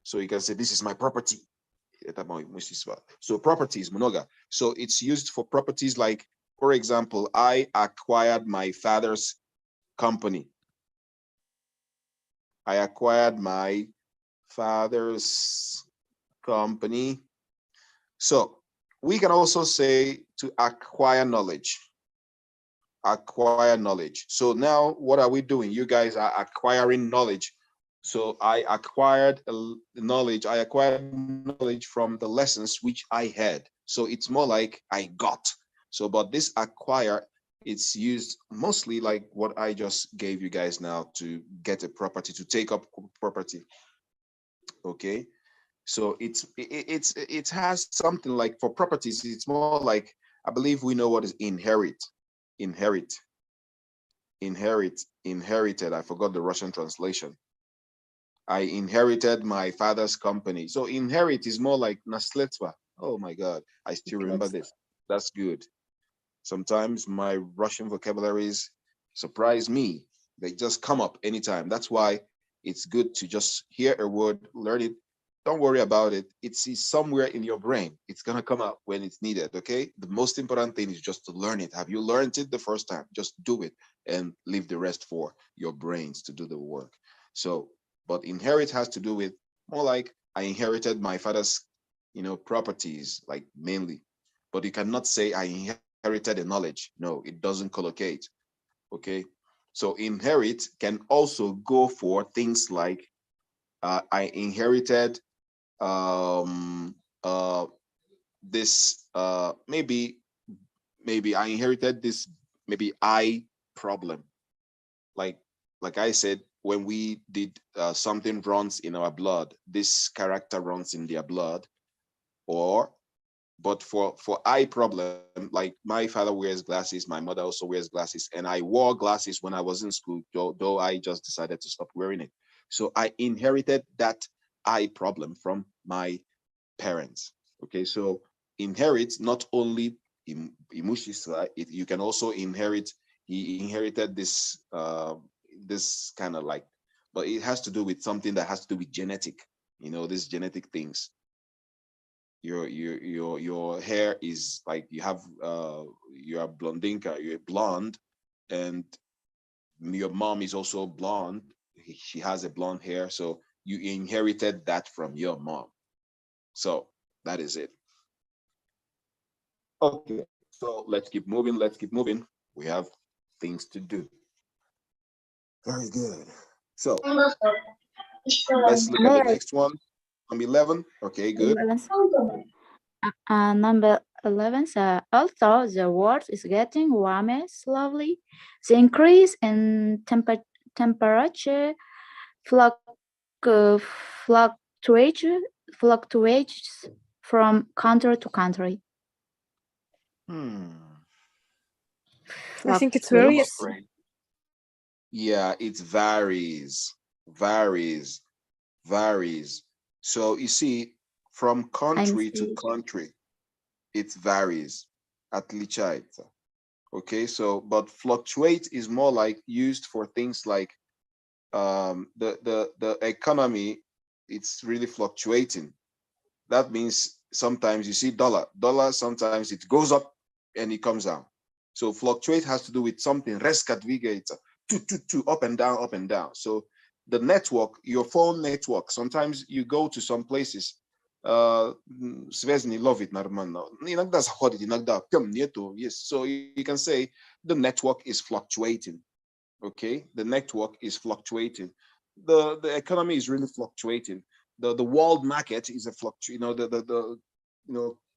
So you can say, this is my property. So property is monoga. So it's used for properties like, for example, I acquired my father's company. I acquired my father's company. So we can also say to acquire knowledge. Acquire knowledge. So now what are we doing? You guys are acquiring knowledge. So I acquired knowledge. I acquired knowledge from the lessons which I had. So it's more like I got. So, but this acquire, it's used mostly like what I just gave you guys now, to get a property, to take up property. Okay. So it has something like, for properties, it's more like, I believe we know what is inherit. Inherited. I forgot the Russian translation. I inherited my father's company. So inherit is more like nasledstva. Oh my God, I still remember this. That's good. Sometimes my Russian vocabularies surprise me. They just come up anytime. That's why it's good to just hear a word, learn it. Don't worry about it. It's somewhere in your brain. It's going to come out when it's needed, okay? The most important thing is just to learn it. Have you learned it the first time? Just do it and leave the rest for your brains to do the work. So, but inherit has to do with more like, I inherited my father's, properties, like mainly. But you cannot say I inherited a knowledge. No, it doesn't collocate, okay? So inherit can also go for things like, I inherited this maybe I inherited this eye problem, like I said, when we did something runs in our blood, this character runs in their blood. But for eye problem, like my father wears glasses, my mother also wears glasses, and I wore glasses when I was in school, though I just decided to stop wearing it. So I inherited that eye problem from my parents. Okay, so inherit not only imushisa, you can also inherit. He inherited this this kind of like, but it has to do with something that has to do with genetic. These genetic things. Your hair is like, you have you are blondinka, you're blonde, and your mom is also blonde. She has a blonde hair, so you inherited that from your mom. So that is it. Okay, so let's keep moving. We have things to do. Very good. So let's look at the next one. 11. Okay, good. Number 11, although the world is getting warmer slowly, the increase in temperature fluctuates from country to country. I think it's various. Yeah, it varies. So you see, from country to country, it varies. Отличается. Okay, so but fluctuate is more like used for things like the economy. It's really fluctuating. That means sometimes you see dollar sometimes it goes up and it comes down. So fluctuate has to do with something up and down. So the network, your phone network, sometimes you go to some places, связь ловит нормально. Иногда заходит, иногда нету. Yes, so you can say the network is fluctuating. Okay, the network is fluctuating. The economy is really fluctuating. The world market is a the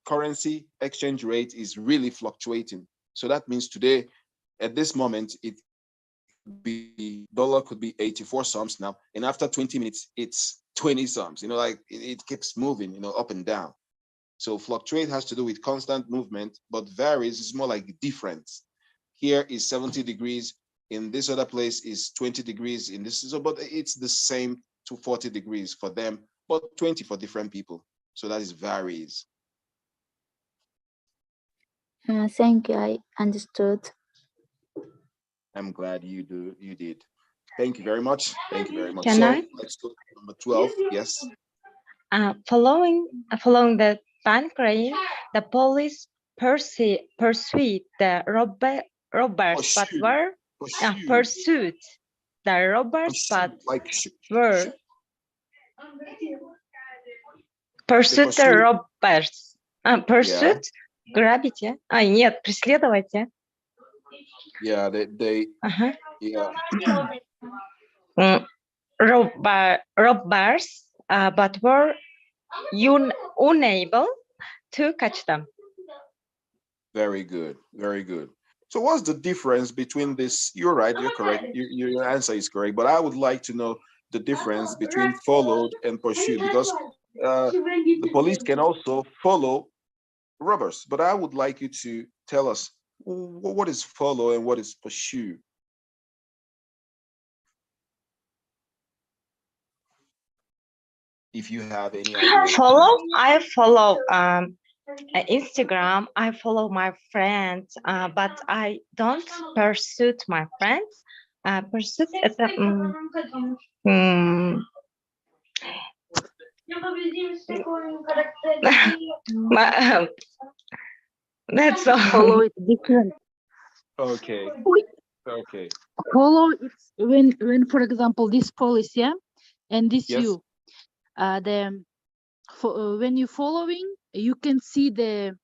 currency exchange rate is really fluctuating. So that means today, at this moment, dollar could be 84 sums now, and after 20 minutes, it's 20 sums. Like it keeps moving, up and down. So fluctuate has to do with constant movement, but varies is more like difference. Here is 70 degrees. In this other place is 20 degrees. In this, but it's the same to 40 degrees for them, but 20 for different people. So that is varies. Thank you. I understood. I'm glad you did. Thank you very much. Thank you very much. Can I? Let's go to number 12. Yes. Following the bank raid, the police pursued the robbers, but were pursued the robbers, but were pursued the robbers. Pursued, грабить, yeah? Нет, преследовать, yeah? Yeah, they yeah. Robbers, but were unable to catch them. Very good, very good. So what's the difference between this? You're right, you're correct. Your answer is correct, but I would like to know the difference between followed and pursued, because the police can also follow robbers, but I would like you to tell us what is follow and what is pursue. If you have any idea. I follow Instagram. I follow my friends, but I don't pursue my friends. Pursue that's all. Follow is different. Okay. Okay. Follow it's when for example this police, yeah, and this Yes. you, when you following, you can see this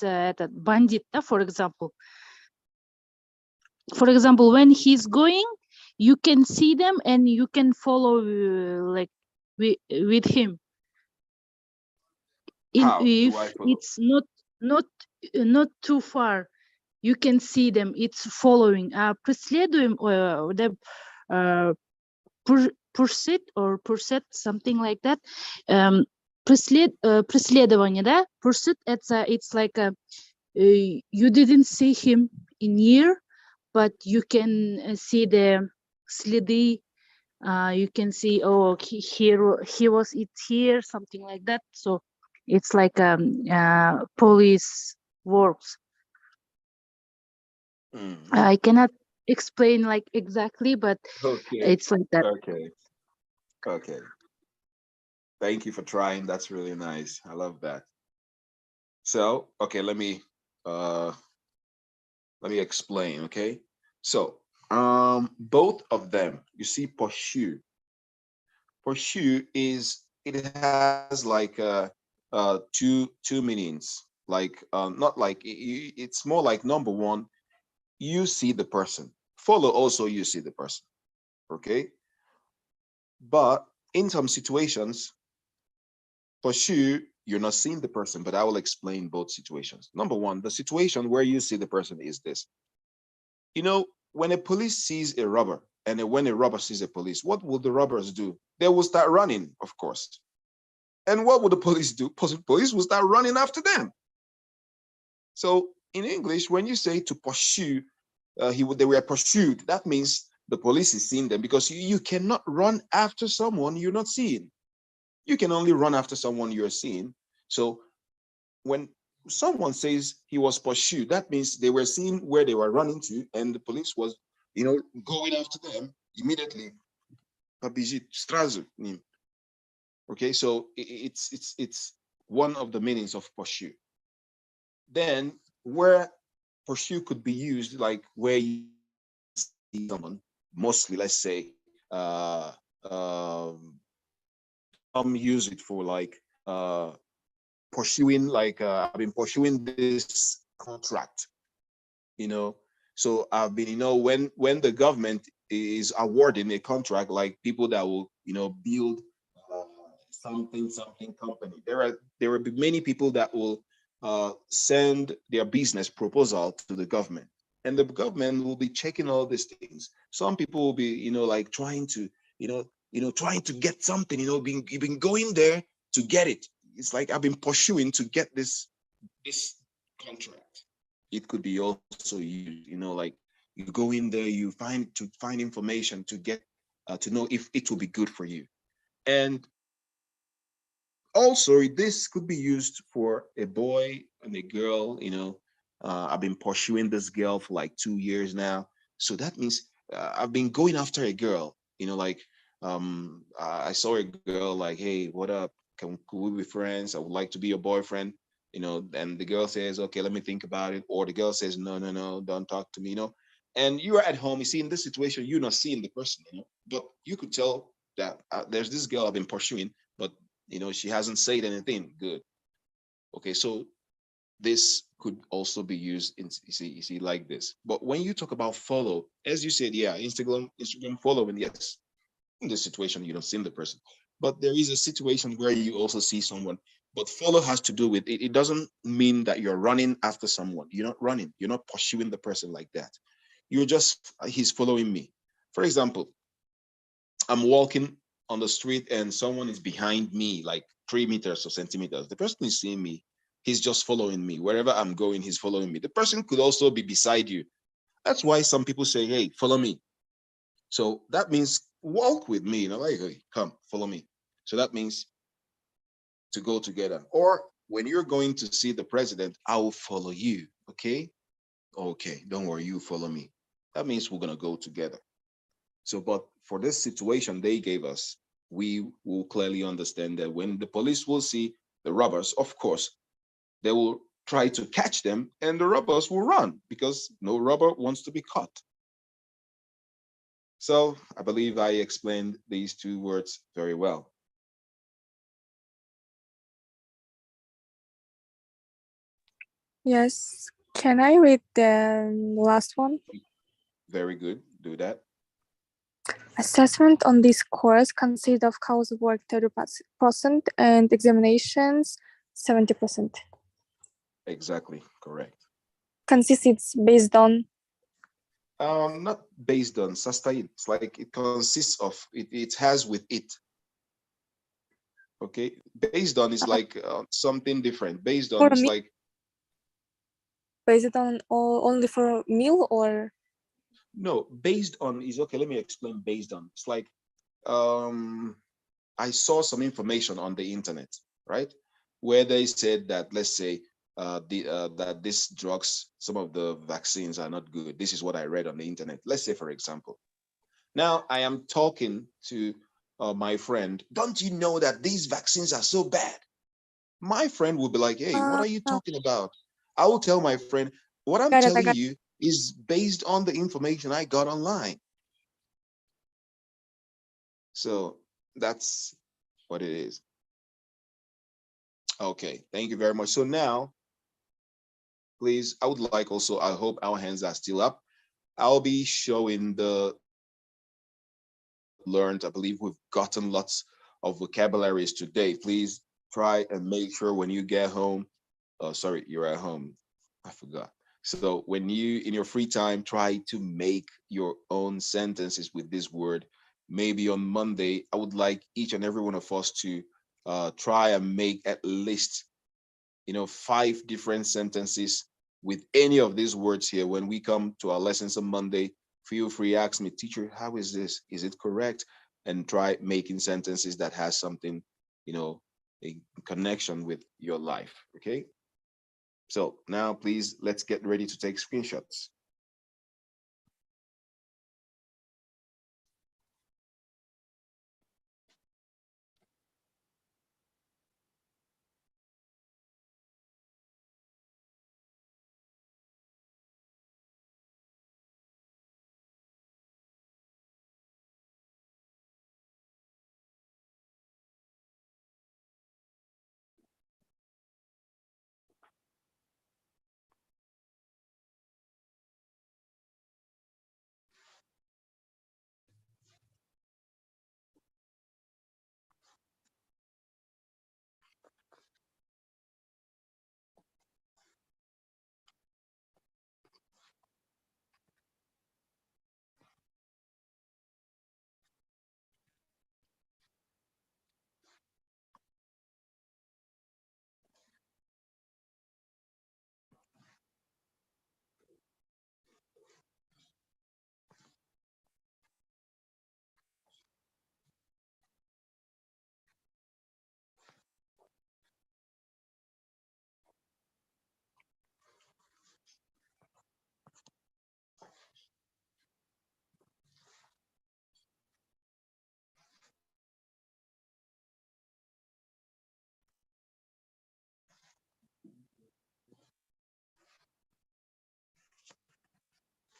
bandit, for example. For example, when he's going, you can see them and you can follow like with him. If it's not too far, you can see them. It's following. Преследуем, pursuit, something like that. Преследование, да? Pursuit, it's like you didn't see him in year, but you can see the следы. You can see, oh, he was here, something like that. So it's like police works. I cannot explain like exactly, but it's like that. Okay. Thank you for trying. That's really nice. I love that. So, okay, let me explain. Okay, so both of them, you see, pursue is, it has like two meanings, like not like it's more like, number one, you see the person. Follow also, you see the person. Okay, but in some situations, pursue you're not seeing the person, but I will explain both situations. Number one, the situation where you see the person is this. You know, when a police sees a robber and when a robber sees a police, what will the robbers do? They will start running, of course. And what would the police do? Police will start running after them. So in English, when you say to pursue, they were pursued, that means the police is seeing them, because you cannot run after someone you're not seeing. You can only run after someone you're seeing. So when someone says he was pursued, that means they were seeing where they were running to, and the police was, you know, going after them immediately. Okay, so it's one of the meanings of pursue. Then where pursue could be used, like where you see someone, mostly, let's say, some use it for like pursuing, like I've been pursuing this contract, you know. So I've been, you know, when the government is awarding a contract, like people that will, you know, build something company, there will be many people that will send their business proposal to the government, and the government will be checking all these things. Some people will be, you know, like trying to, trying to get something, you know, you've been going there to get it. It's like I've been pursuing to get this contract. It could be also used, you know, like you go in there, you find information to get to know if it will be good for you. And also this could be used for a boy and a girl, you know. I've been pursuing this girl for like 2 years now. So that means I've been going after a girl, you know, like I saw a girl, like, hey, what up? Could we be friends? I would like to be your boyfriend, you know. And the girl says, okay, let me think about it. Or the girl says, no, don't talk to me, you know. And you are at home, you see, in this situation, you're not seeing the person, you know, but you could tell that there's this girl I've been pursuing, but, you know, she hasn't said anything good. Okay, so this could also be used in, you see, like this. But when you talk about follow, as you said, yeah, Instagram following, yes. In this situation, you don't see the person, but there is a situation where you also see someone. But follow has to do with it. It doesn't mean that you're running after someone. You're not running. You're not pursuing the person like that. You're just, he's following me. For example, I'm walking on the street and someone is behind me, like 3 meters or centimeters. The person is seeing me. He's just following me. Wherever I'm going, he's following me. The person could also be beside you. That's why some people say, hey, follow me. So that means walk with me, you know, like, hey, come, follow me. So that means to go together. Or when you're going to see the president, I will follow you, okay? Okay, don't worry, you follow me. That means we're gonna go together. So, but for this situation they gave us, we will clearly understand that when the police will see the robbers, of course, they will try to catch them and the robbers will run because no robber wants to be caught. So I believe I explained these 2 words very well. Yes. Can I read the last one? Very good. Do that. Assessment on this course consists of coursework 30% and examinations 70%. Exactly correct. Consists it's based on? Not based on sustained. It's like it consists of it. It has with it. Okay. Based on is like something different. Based on is like. Based on only for meal or? No, based on is okay. Let me explain. Based on, it's like I saw some information on the internet, right, where they said that, let's say, that these drugs, some of the vaccines are not good. This is what I read on the internet. Let's say, for example, now I am talking to my friend. Don't you know that these vaccines are so bad? My friend will be like, hey, what are you talking about? I will tell my friend, what I'm telling you is based on the information I got online. So that's what it is. Okay, thank you very much. So now, please, I would like also, I hope our hands are still up. I'll be showing the learned. I believe we've gotten lots of vocabularies today. Please try and make sure when you get home, oh, sorry, you're at home. I forgot. So when you, in your free time, try to make your own sentences with this word. Maybe on Monday, I would like each and every one of us to try and make at least, 5 different sentences with any of these words here. When we come to our lessons on Monday, feel free, ask me, teacher, how is this? Is it correct? And try making sentences that has something, a connection with your life, okay? So now please, let's get ready to take screenshots.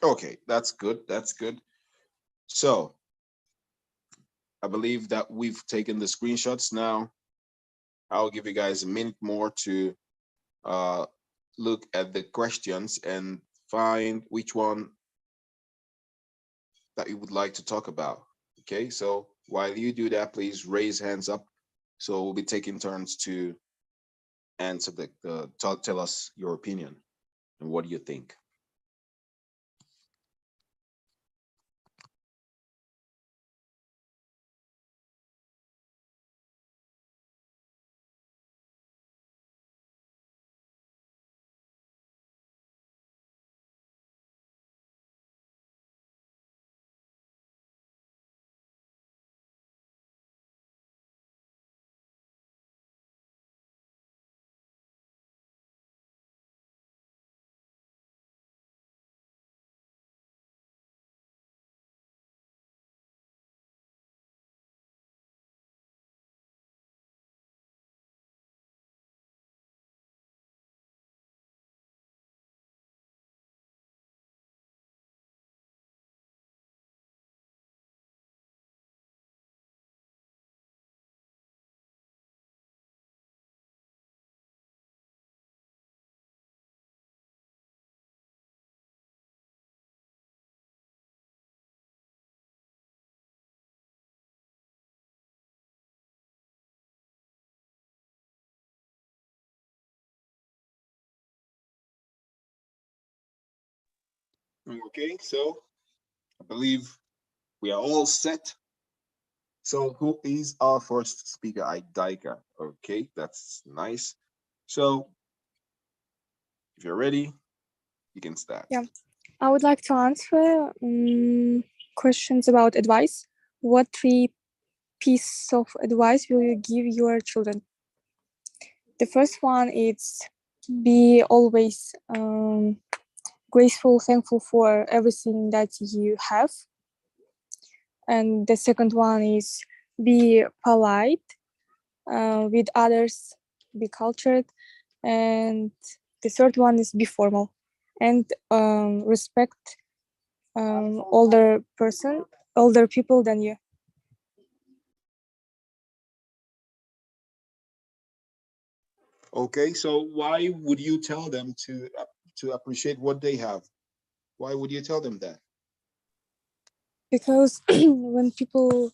Okay, that's good. That's good. So I believe that we've taken the screenshots. Now I'll give you guys a minute more to look at the questions and find which one that you would like to talk about. Okay, so while you do that, please raise hands up. So we'll be taking turns to answer tell us your opinion and what do you think. Okay, so I believe we are all set. So who is our first speaker? Daika. Okay, that's nice. So if you're ready, you can start. Yeah, I would like to answer questions about advice. What 3 pieces of advice will you give your children? The first one is be always grateful, thankful for everything that you have. And the second one is be polite with others, be cultured. And the third one is be formal and respect older people than you. Okay, so why would you tell them to appreciate what they have? Why would you tell them that? Because when people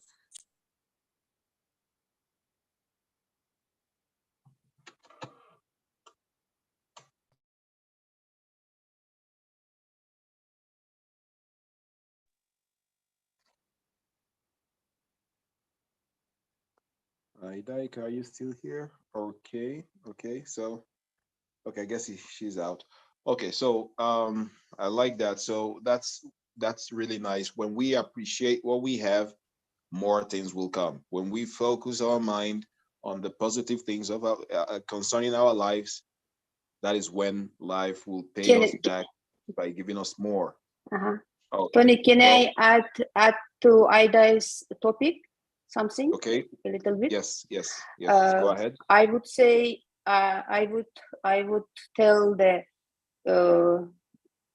Dyke, are you still here? Okay, okay. So, okay, I guess she's out. Okay, so I like that. So that's really nice. When we appreciate what we have, more things will come. When we focus our mind on the positive things of our, concerning our lives, that is when life will pay Can us back by giving us more. Okay. Tony, can Well, I add to Ida's topic something? okay. A little bit. Yes, yes, yes. Go ahead. I would say I would tell the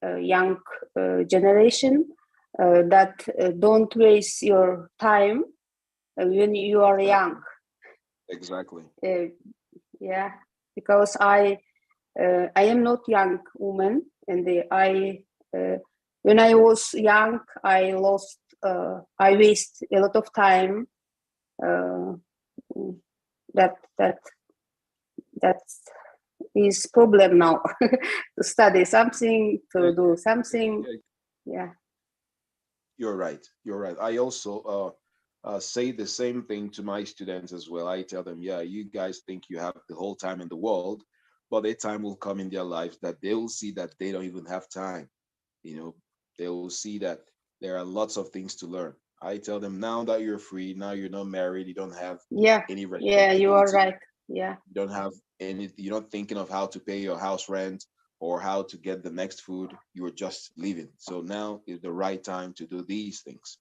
young generation that don't waste your time when you are young. Exactly. Yeah, because I am not young woman, and I when I was young, I waste a lot of time. That is problem now. To study something, to do something. Yeah. You're right. You're right. I also say the same thing to my students as well. I tell them, yeah, you guys think you have the whole time in the world, but a time will come in their lives that they will see that they don't even have time. You know, they will see that there are lots of things to learn. I tell them, now that you're free, now you're not married, you don't have any Yeah, you are responsibility. right. Yeah. You don't have any, you're not thinking of how to pay your house rent or how to get the next food. You're just living. So now is the right time to do these things.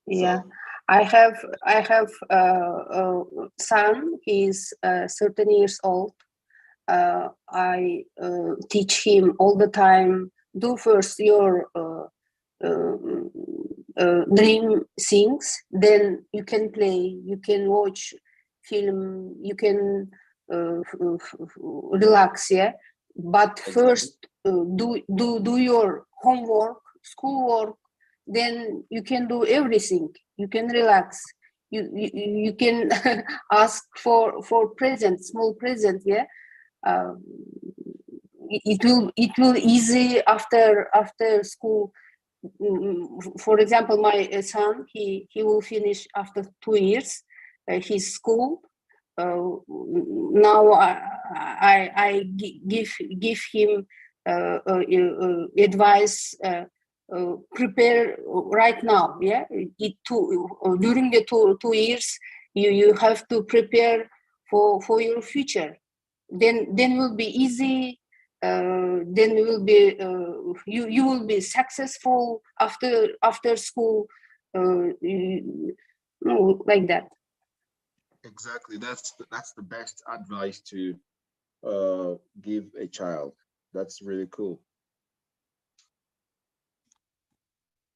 Yeah, So, I have a son. He's 13 years old. I teach him all the time. Do first your dream things, then you can play, you can watch film, you can relax. Yeah, but first do your homework, schoolwork. Then you can do everything. You can relax. You can ask for present, small present. Yeah. It will easy after school. For example, my son, he will finish after 2 years his school. Now I give him advice. Prepare right now. Yeah, during the two years, you have to prepare for your future. Then will be easy. Then will be you will be successful after school. Like that. exactly. That's the best advice to give a child. That's really cool.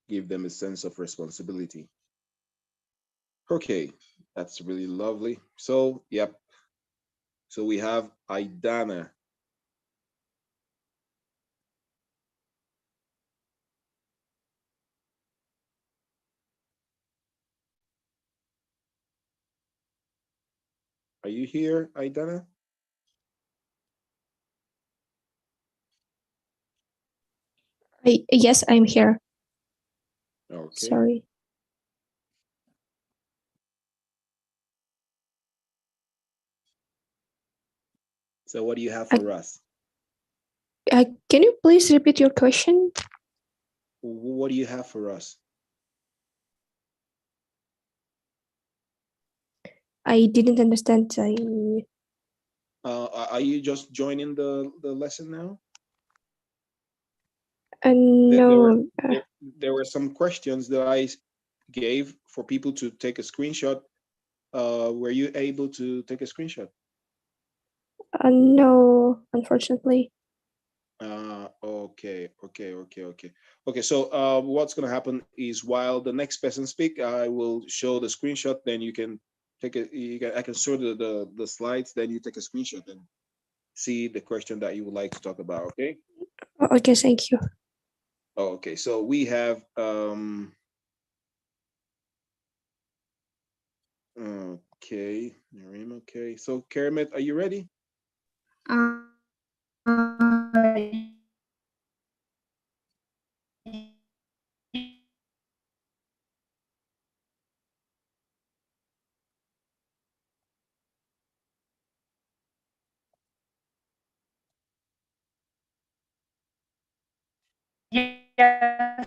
Give them a sense of responsibility. Okay, that's really lovely. So, yep. So we have Aidana. Are you here, Aidana? Yes, I'm here. Okay. Sorry. So what do you have for us? Can you please repeat your question? What do you have for us? I didn't understand. Are you just joining the lesson now? No. There were some questions that I gave for people to take a screenshot. Were you able to take a screenshot? No, unfortunately. Okay. So what's gonna happen is while the next person speak, I will show the screenshot. Then you can take I can show the slides. Then you take a screenshot and see the question that you would like to talk about. Okay. Okay, thank you. Okay. So we have okay, Nareem. Okay. So Kermit, are you ready? I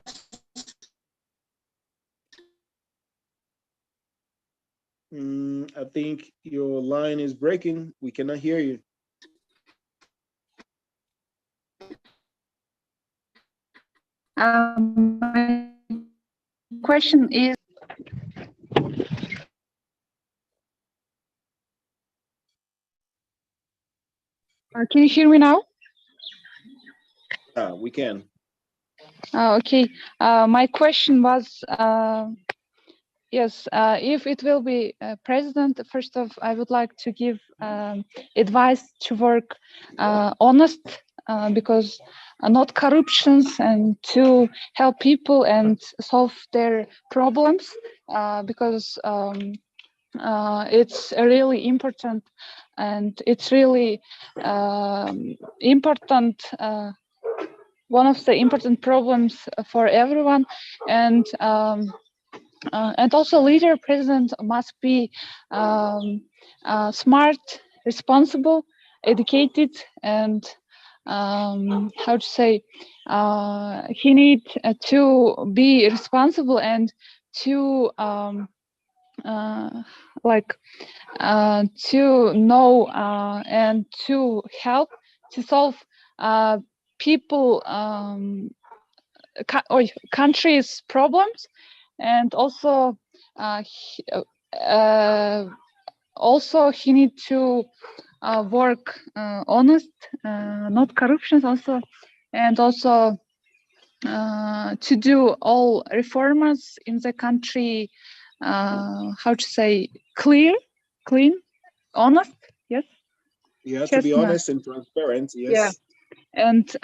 think your line is breaking. We cannot hear you. My question is, can you hear me now? We can. Okay. My question was, yes, if it will be president, first of, I would like to give advice to work honest, because not corruptions, and to help people and solve their problems, because it's really important, and it's really important, one of the important problems for everyone. And also leader president must be smart, responsible, educated, and how to say, he need to be responsible and to to know and to help to solve people or countries' problems, and also he need to work honest, not corruptions also, and also to do all reforms in the country, how to say, clean, honest, yes. You have to be honest and transparent, yes. Yeah. And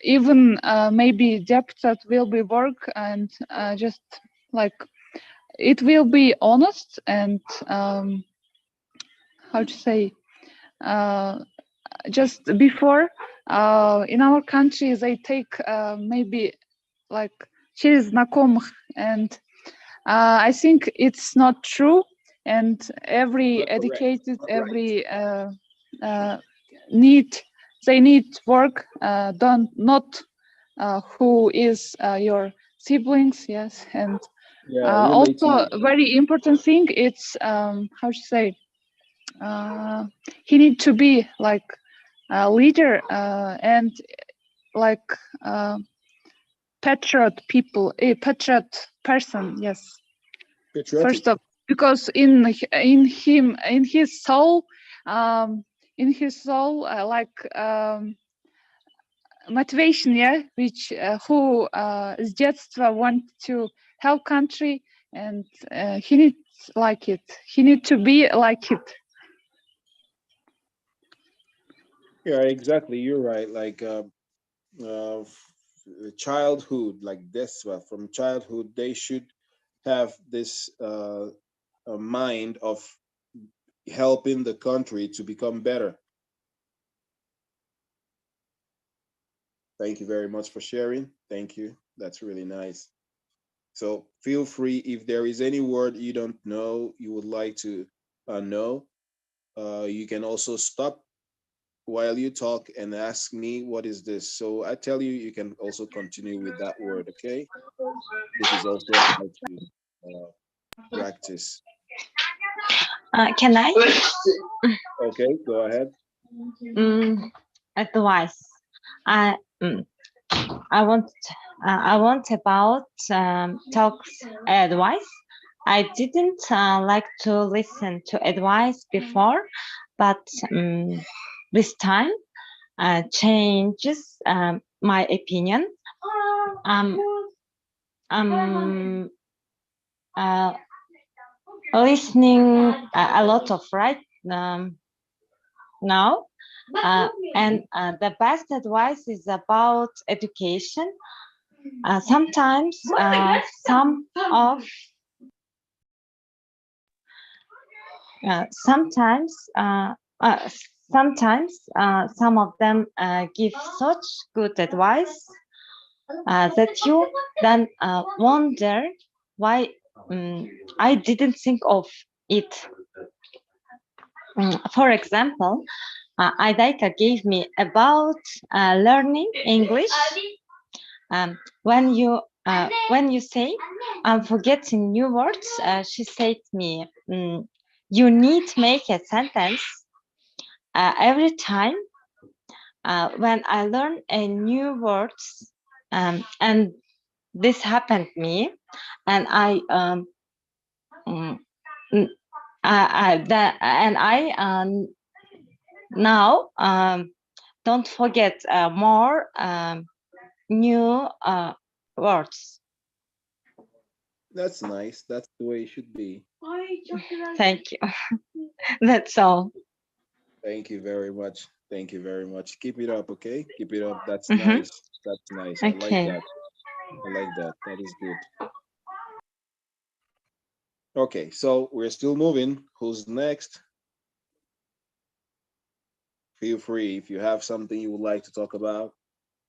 even maybe deputies will be work, and just like it will be honest, and how to say, just before in our country they take maybe like через знакомых, and I think it's not true, and every educated, every they need work, not who is your siblings, yes. And also very important thing, it's how to say, he need to be like a leader, and like patriot people, a patriot person, yes. Patriotic. First of, because in his soul, motivation, yeah, which who с детства want to help country, and he needs like it. He need to be like it. Yeah, exactly. You're right. Like childhood, like this, from childhood, they should have this a mind of helping the country to become better. Thank you very much for sharing. Thank you. That's really nice. So feel free, if there is any word you don't know, you would like to know, you can also stop while you talk and ask me, what is this? So I tell you, you can also continue with that word, okay? This is also how to practice. Can I? Okay, go ahead. Advice. I want about talks advice. I didn't like to listen to advice before, but this time changes my opinion. Listening a lot of right now, and the best advice is about education. Sometimes some of them give such good advice that you then wonder why I didn't think of it. For example, Idaika gave me about learning English. When you say I'm forgetting new words, she said to me, you need to make a sentence every time when I learn a new words, and this happened to me, and I now don't forget more new words. That's nice. That's the way it should be. Thank you. That's all. Thank you very much. Thank you very much. Keep it up, okay? Keep it up. That's Mhm. nice. That's nice. I like Okay. that. I like that. That is good. Okay, so we're still moving. Who's next? Feel free. If you have something you would like to talk about,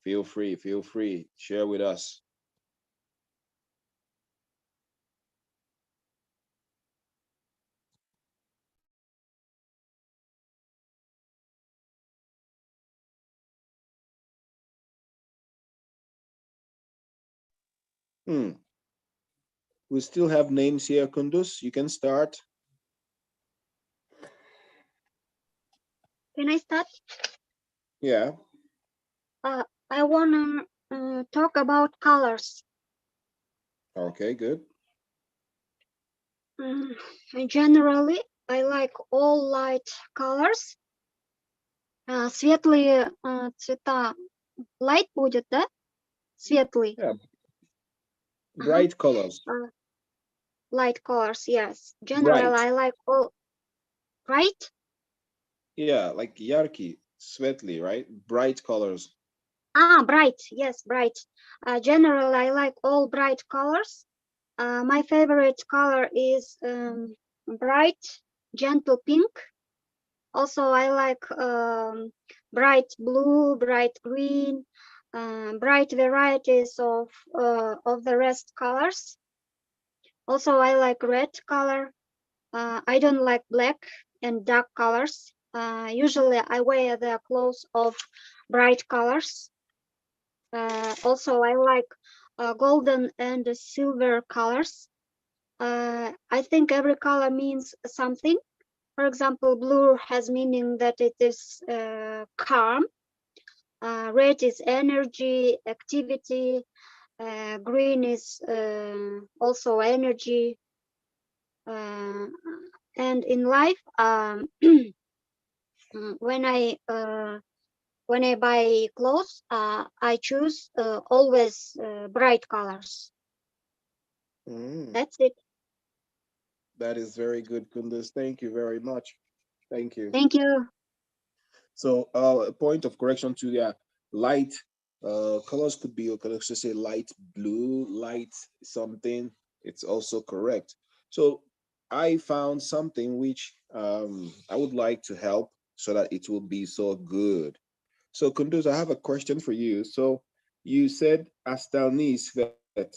feel free. Feel free. Share with us. We still have names here, Kundus. You can start. Can I start? Yeah. I wanna talk about colors. Okay, good. Generally, I like all light colors. Светлые цвета. Light будет, да? Светлый. Yeah. Bright colors. Light colors, yes. Generally, Bright. I like all. Bright? Yeah, like яркий, светлый, right? Bright colors. Bright. Yes, bright. Generally, I like all bright colors. My favorite color is bright, gentle pink. Also, I like bright blue, bright green, bright varieties of the rest colors. Also, I like red color. I don't like black and dark colors. Usually, I wear the clothes of bright colors. Also, I like golden and silver colors. I think every color means something. For example, blue has meaning that it is calm. Red is energy, activity. Green is also energy. And in life, when I buy clothes, I choose always bright colors. That's it. That is very good, Kundus. Thank you very much. Thank you. Thank you. So a point of correction to light colors could be, you could also say light blue, light something. It's also correct. So I found something which I would like to help so that it will be so good. So Kunduz, I have a question for you. So you said astalnis vet.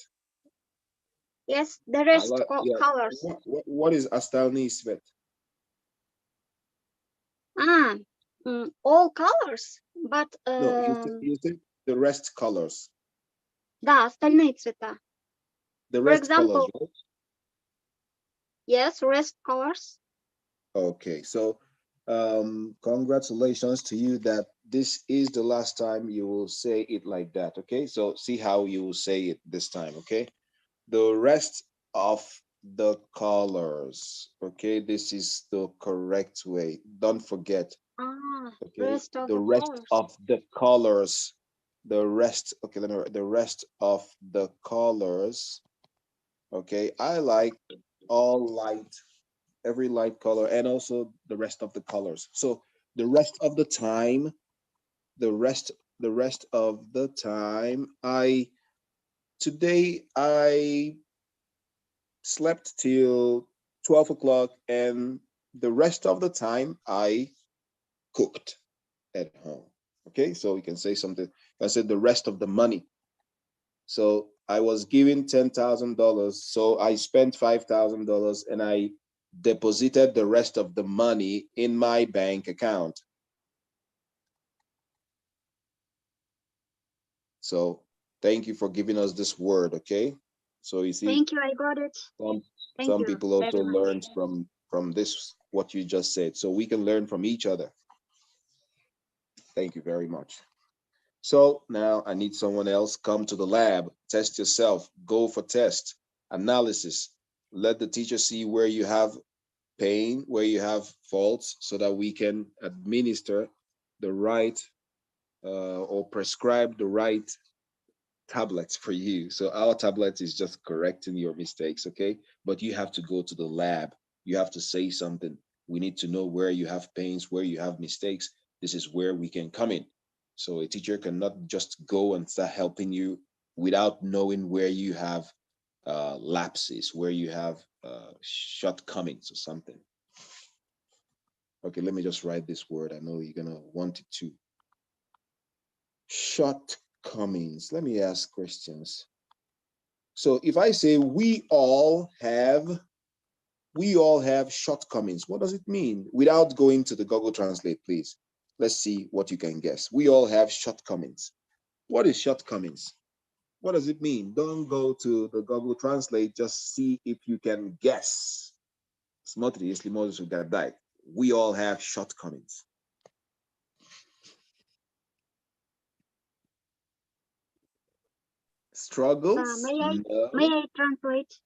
Yes, the rest colors. What is astalnis vet? All colors, but No, you said the rest colors. Да, остальные цвета. The For rest example, colors, right? Yes, rest colors. Okay, so congratulations to you that this is the last time you will say it like that. Okay, so see how you will say it this time. Okay, the rest of the colors. Okay, this is the correct way. Don't forget. Okay, Rest of the the rest colors. of the colors. The rest. Okay, let me. The rest of the colors. Okay, I like all light, every light color, and also the rest of the colors. So the rest of the time, the rest of the time, today I slept till 12 o'clock, and the rest of the time I cooked at home. Okay, so you can say something. I said the rest of the money. So I was given $10,000, so I spent $5,000, and I deposited the rest of the money in my bank account. So thank you for giving us this word, okay? So you see, Thank you, I got it. some people also very much. learned from this, what you just said. So we can learn from each other. Thank you very much. So now I need someone else. Come to the lab, test yourself, go for test, analysis. Let the teacher see where you have pain, where you have faults, so that we can administer the right or prescribe the right tablets for you. So our tablet is just correcting your mistakes, okay? But you have to go to the lab. You have to say something. We need to know where you have pains, where you have mistakes. This is where we can come in. So a teacher cannot just go and start helping you without knowing where you have lapses, where you have shortcomings or something. Okay, let me just write this word. I know you're gonna want it to. Shortcomings. Let me ask questions. So if I say we all have shortcomings, what does it mean? Without going to the Google Translate, please. Let's see what you can guess. We all have shortcomings. What is shortcomings? What does it mean? Don't go to the Google Translate, just see if you can guess. We all have shortcomings. Struggles? May I translate?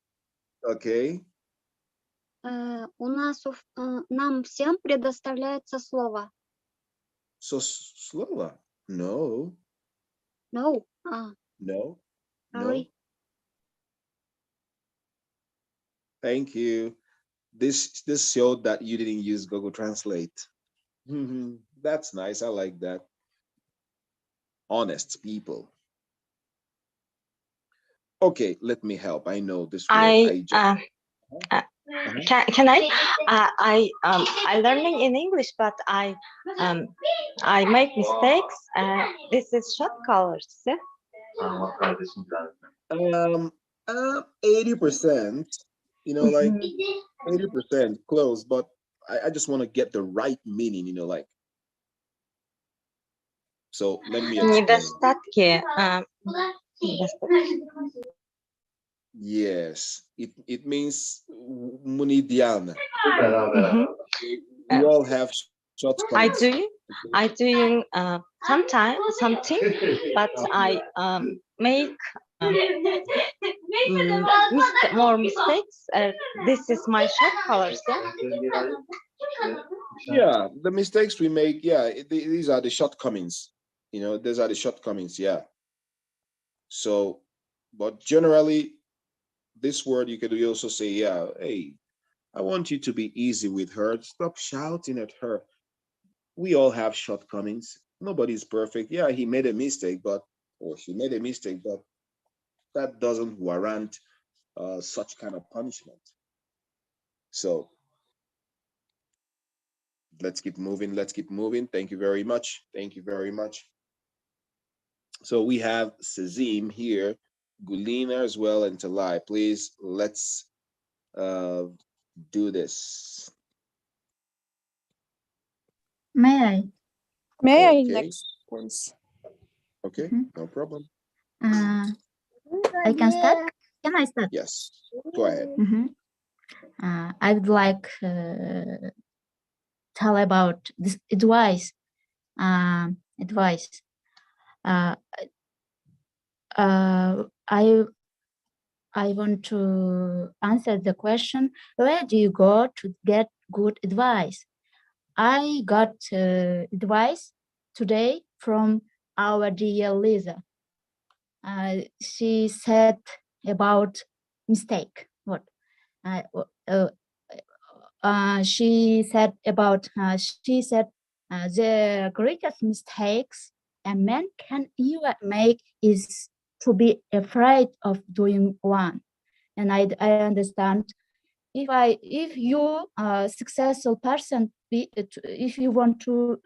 Okay. У нас, нам всем предоставляется слово. So slower? No. No. No. Sorry. No. Thank you. This showed that you didn't use Google Translate. That's nice. I like that. Honest people. Okay, let me help. I know this word. Can I learning in English, but I make mistakes. This is short colors. Yeah? 80%, like 80% close, but I just want to get the right meaning, like. So let me explain. Недостатки. Yes, it means munidiana. We all have shortcomings. I doing sometimes something, but I make more mistakes. This is my short colors. Yeah, the mistakes we make. Yeah, these are the shortcomings. These are the shortcomings. Yeah. So, but generally, this word you could also say, yeah, hey, I want you to be easy with her. Stop shouting at her. We all have shortcomings. Nobody's perfect. Yeah, he made a mistake, or she made a mistake, but that doesn't warrant such kind of punishment. So let's keep moving. Let's keep moving. Thank you very much. Thank you very much. So we have Sazim here, Gulina as well, and Talai. Please, let's do this. May I? May I Okay. next, please? Okay, no problem. I can start? Can I start? Yes, go ahead. I would like tell about this advice. I want to answer the question, where do you go to get good advice? I got advice today from our dear Lisa. She said about mistake. She said the greatest mistakes a man can ever make is to be afraid of doing one. And I understand, if you successful person, if you want to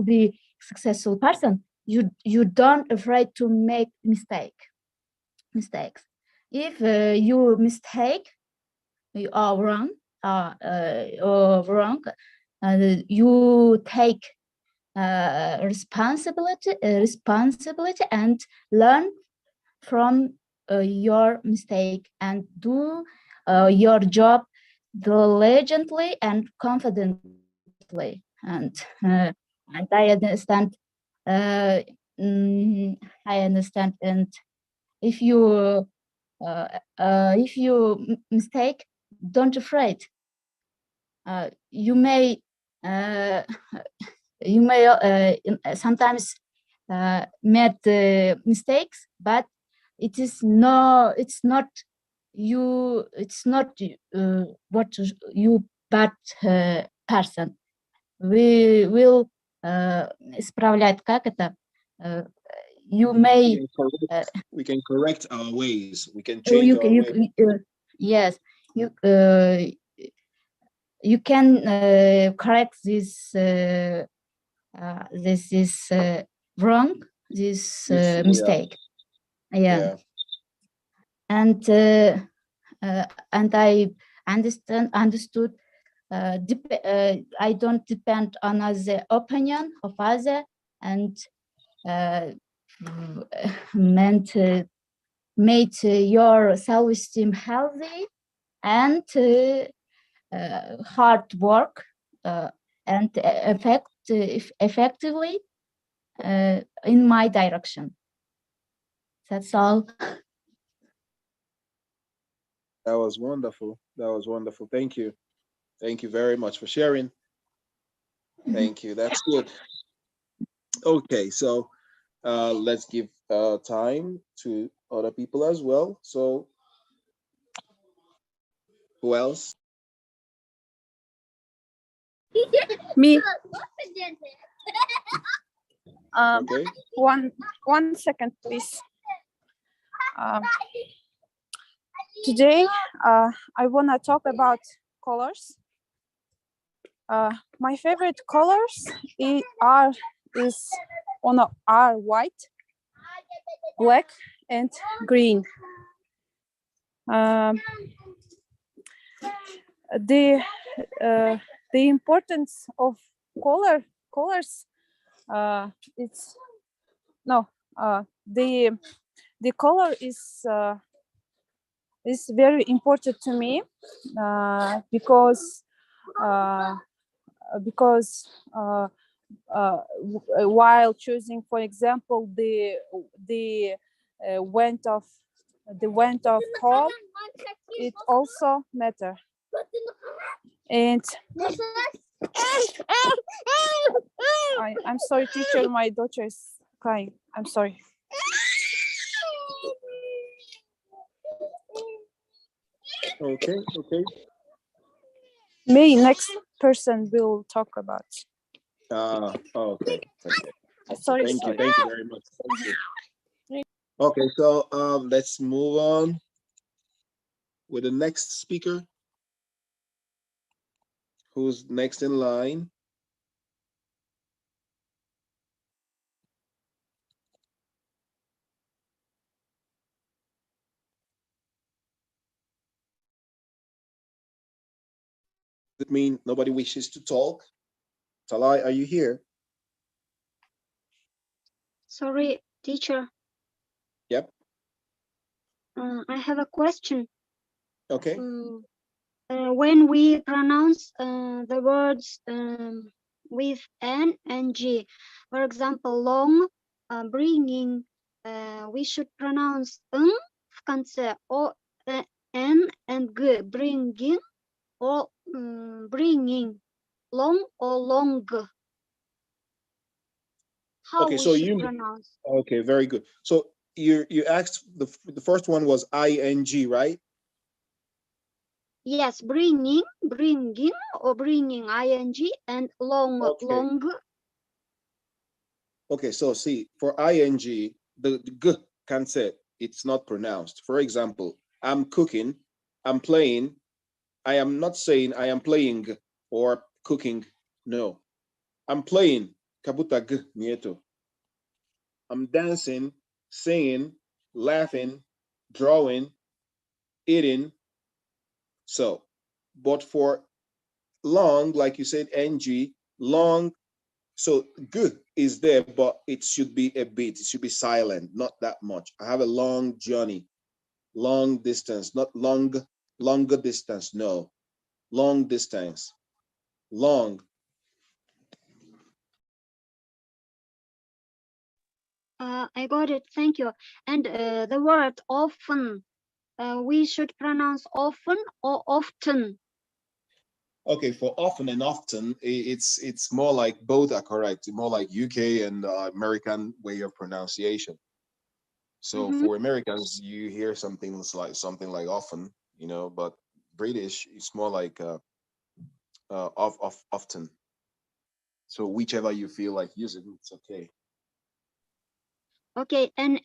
be successful person, you don't afraid to make mistakes. If you mistake, you are wrong, you take responsibility and learn from your mistake and do your job diligently and confidently. And I understand. I understand. And if you mistake, don't afraid. You may sometimes made mistakes, but it's not you. It's not what you bad person. We will исправлять, как это? You may. We can correct our ways. We can change our ways. Yes, you can correct this. This is wrong. This mistake. Yeah. And I understood. I don't depend on the opinion of other, and made your self-esteem healthy and hard work and effectively in my direction. That's all. That was wonderful. That was wonderful. Thank you. Thank you very much for sharing. Thank you. That's good. Okay, so let's give time to other people as well. So who else? Me. Okay. One second, please. Today, I want to talk about colors. My favorite colors are white, black, and green. The importance of colors. The color is very important to me because while choosing, for example, the went of home, it also matter. And I'm sorry, teacher, my daughter is crying. I'm sorry. Okay. May next person will talk about. Okay. Sorry. Thank you very much. Thank you. Okay, so let's move on with the next speaker. Who's next in line? Does it mean nobody wishes to talk? Talai, are you here? Sorry, teacher. Yep. I have a question. Okay. When we pronounce the words with N and G, for example, long, bringing, we should pronounce N в конце, or N and G, bringing, or bringing, long or long. How Okay, we so should pronounce? Okay, very good. So you asked the first one was ing, right? Yes, bringing, or bringing ing, and long, Okay. long. Okay, so see, for ing, the g concept, it's not pronounced. For example, I'm cooking, I'm playing. I am not saying I am playing or cooking. No, I'm playing. Kabuta g nieto. I'm dancing, singing, laughing, drawing, eating. So, but for long, like you said, ng, long So good is there, but it should be a bit, it should be silent, not that much. I have a long journey, long distance, not longer distance, no. Long distance, long. I got it, thank you. And the word often, we should pronounce often or often? Okay, for often and often, it's more like both are correct, more like UK and American way of pronunciation. So for Americans, you hear something like often, you know, but British, it's more like often. So whichever you feel like using, it's okay. Okay, and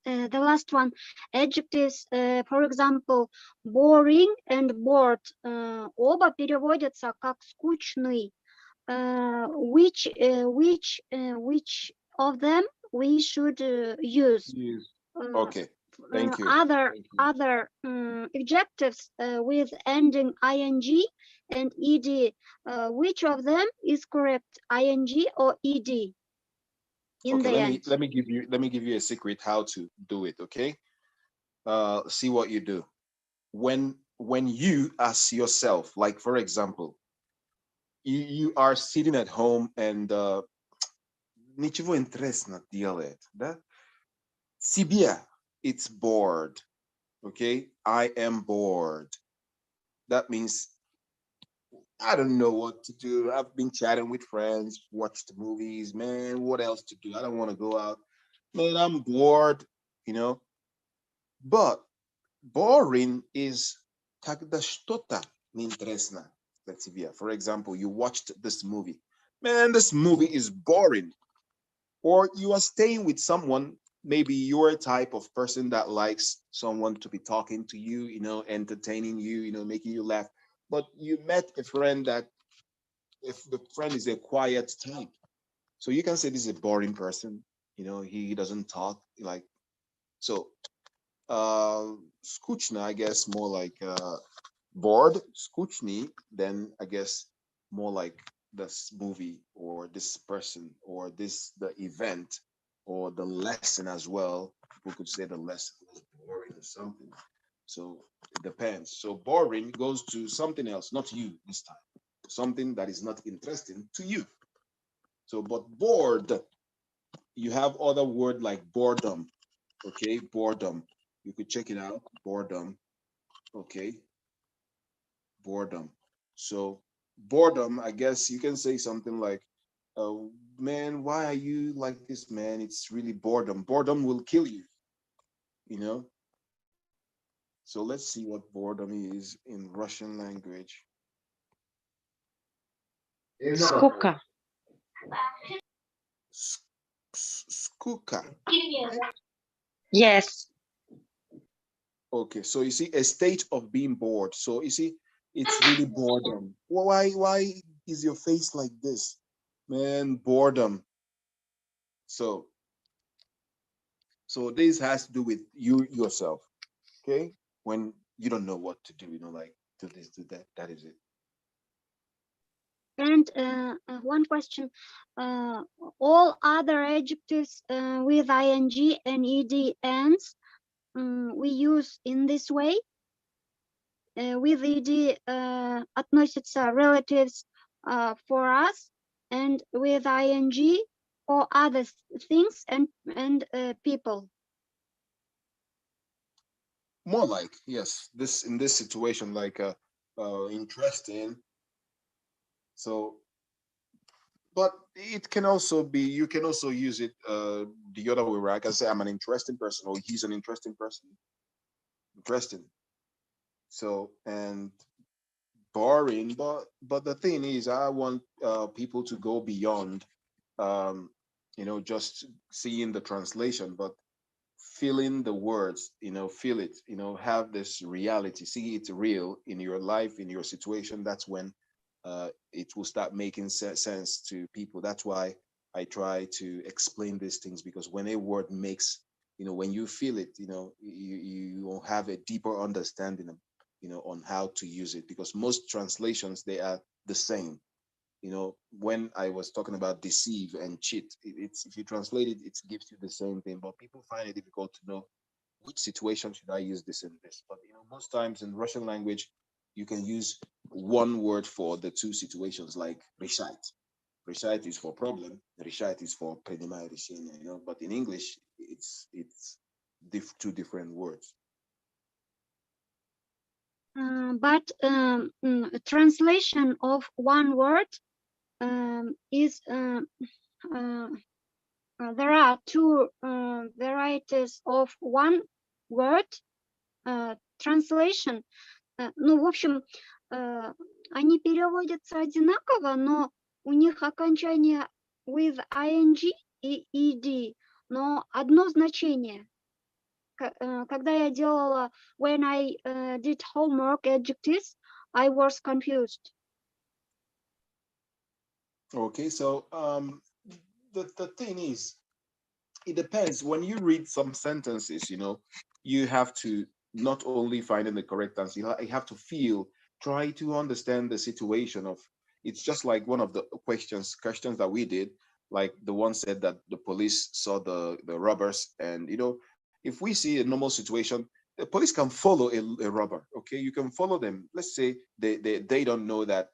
the last one, adjectives, for example, boring and bored, оба переводятся как скучный. Which of them we should use? Okay, thank you. Other adjectives with ending ing and ed, which of them is correct, ing or ed? Okay, let me give you a secret how to do it. Okay, see what you do when you ask yourself, like for example, you are sitting at home and ничего интересно делает, да? Себе, it's bored. Okay, I am bored. That means I don't know what to do. I've been chatting with friends, watched movies, man. What else to do? I don't want to go out. Man, I'm bored, you know. But boring is когда что-то неинтересно для тебя. For example, you watched this movie. Man, this movie is boring. Or you are staying with someone, maybe you're a type of person that likes someone to be talking to you, you know, entertaining you, you know, making you laugh. But you met a friend that, if the friend is a quiet type, so you can say this is a boring person, you know, he doesn't talk, like, so skучно, I guess more like bored, skучный, then I guess more like this movie or this person or the event or the lesson as well. People could say the lesson was boring or something. So it depends. So boring goes to something else, not you this time. Something that is not interesting to you. So, but bored, you have other word like boredom. Okay, boredom. You could check it out. Boredom. Okay. Boredom. So boredom, I guess you can say something like, man, why are you like this, man? It's really boredom. Boredom will kill you, you know? So let's see what boredom is in Russian language. Скука. Скука. Yes. Okay, so you see a state of being bored. So you see, it's really boredom. Why is your face like this? Man, boredom. So this has to do with you yourself, okay? When you don't know what to do, you know, like do this, do that, that is it. And one question, all other adjectives with ing and ed ends, we use in this way. With ed относятся relatives for us, and with ing for other things and people. More like, yes, this in this situation, like interesting. So, but it can also be, you can also use it the other way around. I can say I'm an interesting person, or he's an interesting person. Interesting. So, and boring, but the thing is, I want people to go beyond you know, just seeing the translation, but feeling the words, you know, feel it, you know, have this reality, see it real in your life, in your situation. That's when it will start making sense to people. That's why I try to explain these things, because when a word makes, you know, when you feel it, you know, you will have a deeper understanding of, you know, on how to use it, because most translations, they are the same. you know, when I was talking about deceive and cheat, it's if you translate it, it gives you the same thing, but people find it difficult to know which situation should I use this and this. But you know, most times in Russian language, you can use one word for the two situations, like решать. Решать is for problem, решать is for принимай решение, you know, but in English, it's two different words. But translation of one word is there are two varieties of one word translation. Ну, в общем, они переводятся одинаково, но у них окончание with ing и ed, но одно значение. Когда я делала when I did homework adjectives, I was confused. Okay, so the thing is, it depends. When you read some sentences, you know, you have to not only find the correct answer, you have to try to understand the situation of. It's just like one of the questions that we did, like the one said that the police saw the robbers, and you know, if we see a normal situation, the police can follow a robber. Okay, you can follow them. Let's say they don't know that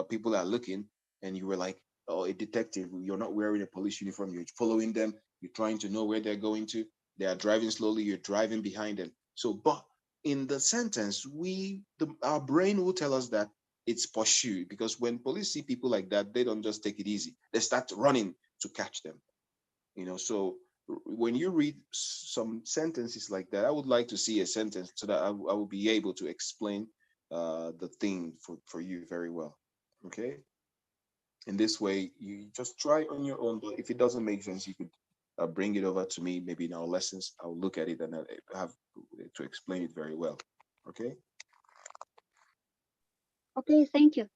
people are looking, and you were like, oh, a detective, you're not wearing a police uniform, you're following them, you're trying to know where they're going to. They are driving slowly, you're driving behind them. So, but in the sentence, our brain will tell us that it's pursue, because when police see people like that, they don't just take it easy. They start running to catch them. You know, so when you read some sentences like that, I would like to see a sentence so that I will be able to explain the thing for you very well. Okay. In this way, you just try on your own, but if it doesn't make sense, you could bring it over to me, maybe in our lessons. I'll look at it and I have to explain it very well. Okay. Okay, thank you.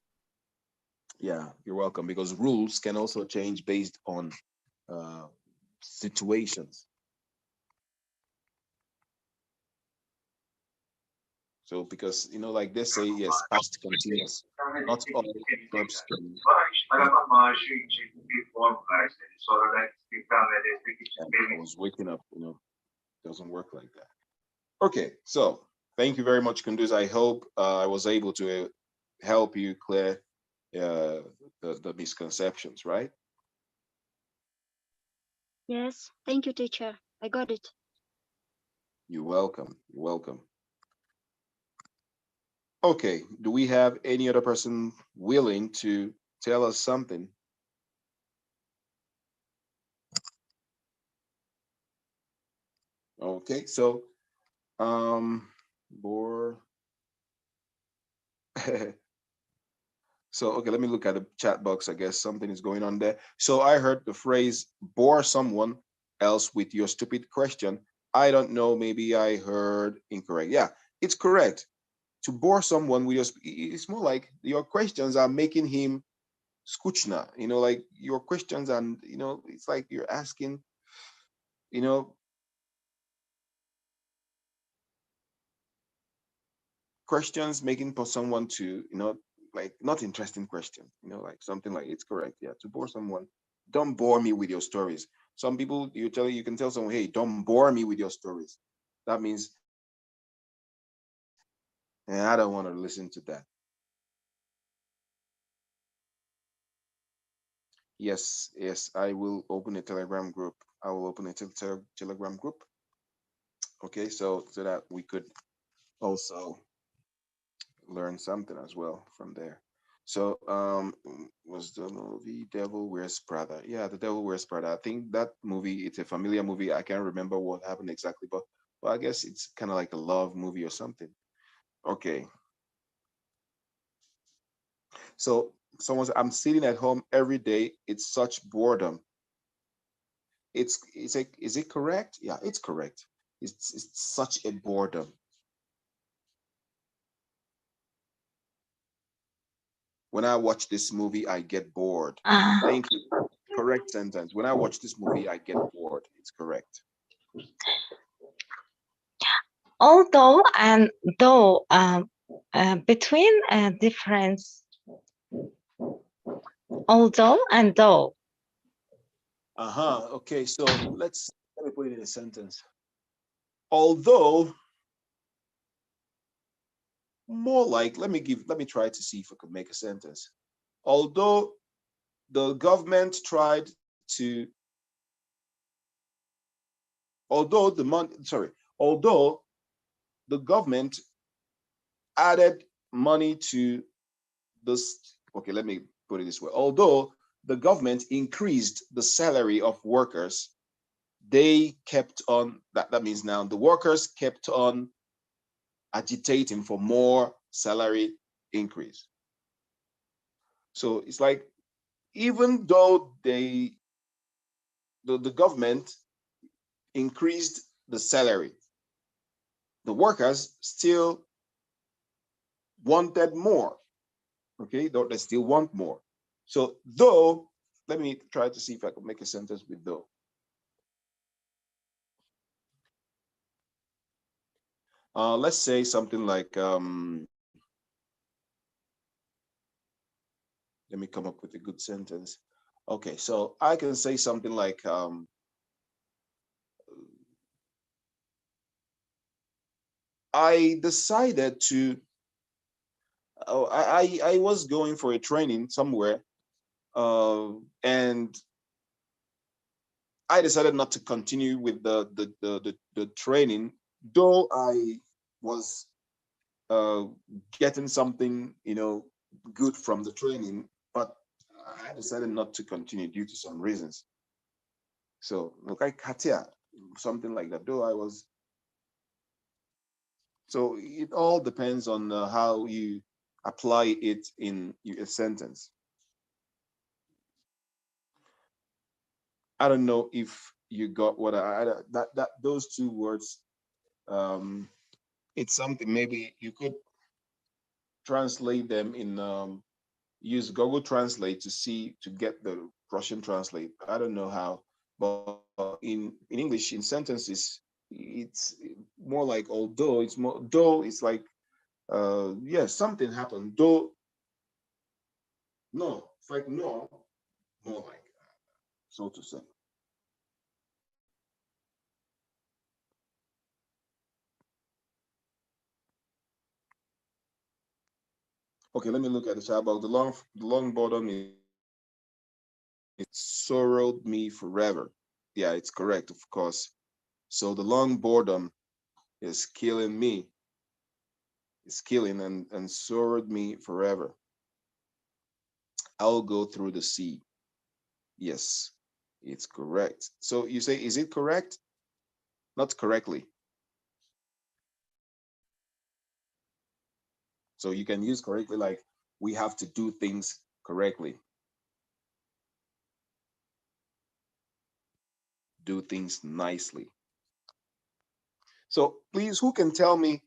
Yeah, you're welcome, because rules can also change based on situations. So because, you know, like they say, yes, past continuous, not all verbs can. I was waking up, you know, it doesn't work like that. Okay, so thank you very much, Kunduz. I hope I was able to help you clear the misconceptions, right? Yes, thank you, teacher. I got it. You're welcome. You're welcome. Okay, do we have any other person willing to tell us something? Okay, so so okay, let me look at the chat box. I guess something is going on there. So I heard the phrase bore someone else with your stupid question. I don't know, maybe I heard incorrect. Yeah, it's correct. To bore someone with your, it's more like your questions are making him skuchna, you know, like your questions, and you know, it's like you're asking, you know, questions making for someone to, you know, like not interesting question, you know, like something like it's correct. Yeah, to bore someone. Don't bore me with your stories. Some people, you can tell someone, hey, don't bore me with your stories. That means, and I don't want to listen to that. Yes, I will open a Telegram group. I will open a Telegram group. Okay, so that we could also learn something as well from there. So was the movie Devil Wears Prada? Yeah, The Devil Wears Prada. I think that movie, it's a familiar movie. I can't remember what happened exactly, but I guess it's kind of like a love movie or something. Okay. So someone said, I'm sitting at home every day. It's such boredom. It's like, is it correct? Yeah, it's correct. It's such a boredom. When I watch this movie, I get bored. Thank you. Correct sentence. When I watch this movie, I get bored. It's correct. Although and though, between difference. although and though. Okay, so let me put it in a sentence. Although, more like, let me try to see if I could make a sentence. Although the government tried to, although the government added money to this, okay, let me put it this way. Although the government increased the salary of workers, they kept on, that means now the workers kept on agitating for more salary increase. So it's like, even though the government increased the salary, the workers still wanted more. Okay, they still want more. So though, let me try to see if I can make a sentence with though. Let's say something like, let me come up with a good sentence. Okay, so I can say something like, I decided to, I was going for a training somewhere, and I decided not to continue with the training, though I was getting something, good from the training, but I decided not to continue due to some reasons. So look, I katia, something like that, though I was. So it all depends on how you apply it in a sentence. I don't know if you got what those two words. It's something maybe you could translate them in, use Google Translate to get the Russian translate. I don't know how, but in English, in sentences, it's more like although. It's more though. It's like, yeah, something happened. Though, no, it's like no, more like, so to say. Okay, let me look at this. How about the long bottom is, it sorrowed me forever. Yeah, it's correct, of course. So the long boredom is killing me. It's killing and sorrowed me forever. I'll go through the sea. Yes, it's correct. So you say, is it correct? Not correctly. So you can use correctly like, we have to do things correctly. Do things nicely. So please, who can tell me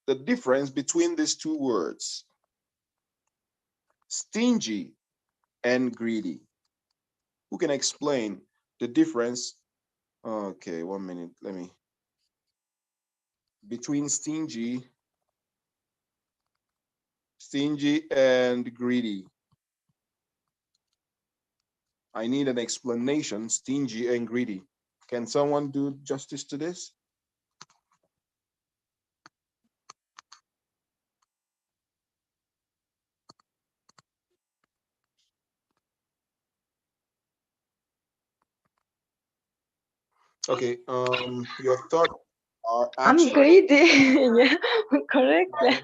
the difference between these two words? Stingy and greedy. Who can explain the difference? Okay, 1 minute. Let me. Between stingy and greedy. I need an explanation. Stingy and greedy. Can someone do justice to this? Okay, your thoughts are I'm abstract. greedy. Yeah, correctly.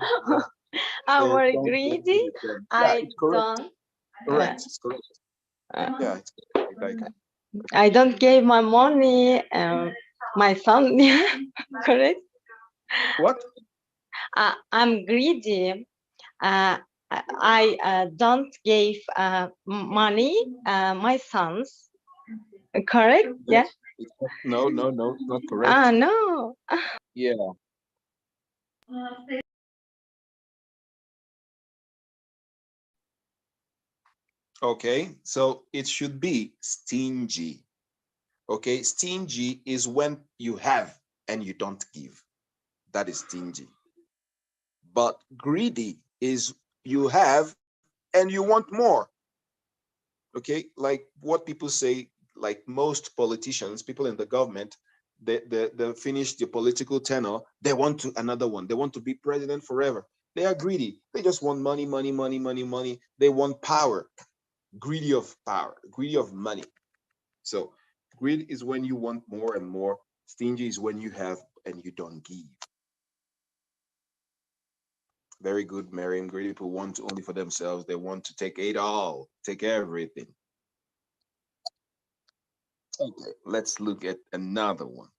I'm So very don't greedy. yeah, I it's correct. don't. Correct. It's correct. Yeah, it's correct. I don't give my money. My son. Yeah, correct. What? I'm greedy. I don't give money. My sons. Correct. Yeah. No, it's not correct. No. Yeah. Okay, so it should be stingy. Okay, stingy is when you have and you don't give. That is stingy. But greedy is you have and you want more. Okay, like what people say, like most politicians, people in the government, they finish the political tenure, they want to another one. They want to be president forever. They are greedy. They just want money, money, money, money, money. They want power, greedy of power, greedy of money. So greed is when you want more and more. Stingy is when you have and you don't give. Very good, Miriam. Greedy people want only for themselves. They want to take it all, take everything. Okay, let's look at another one.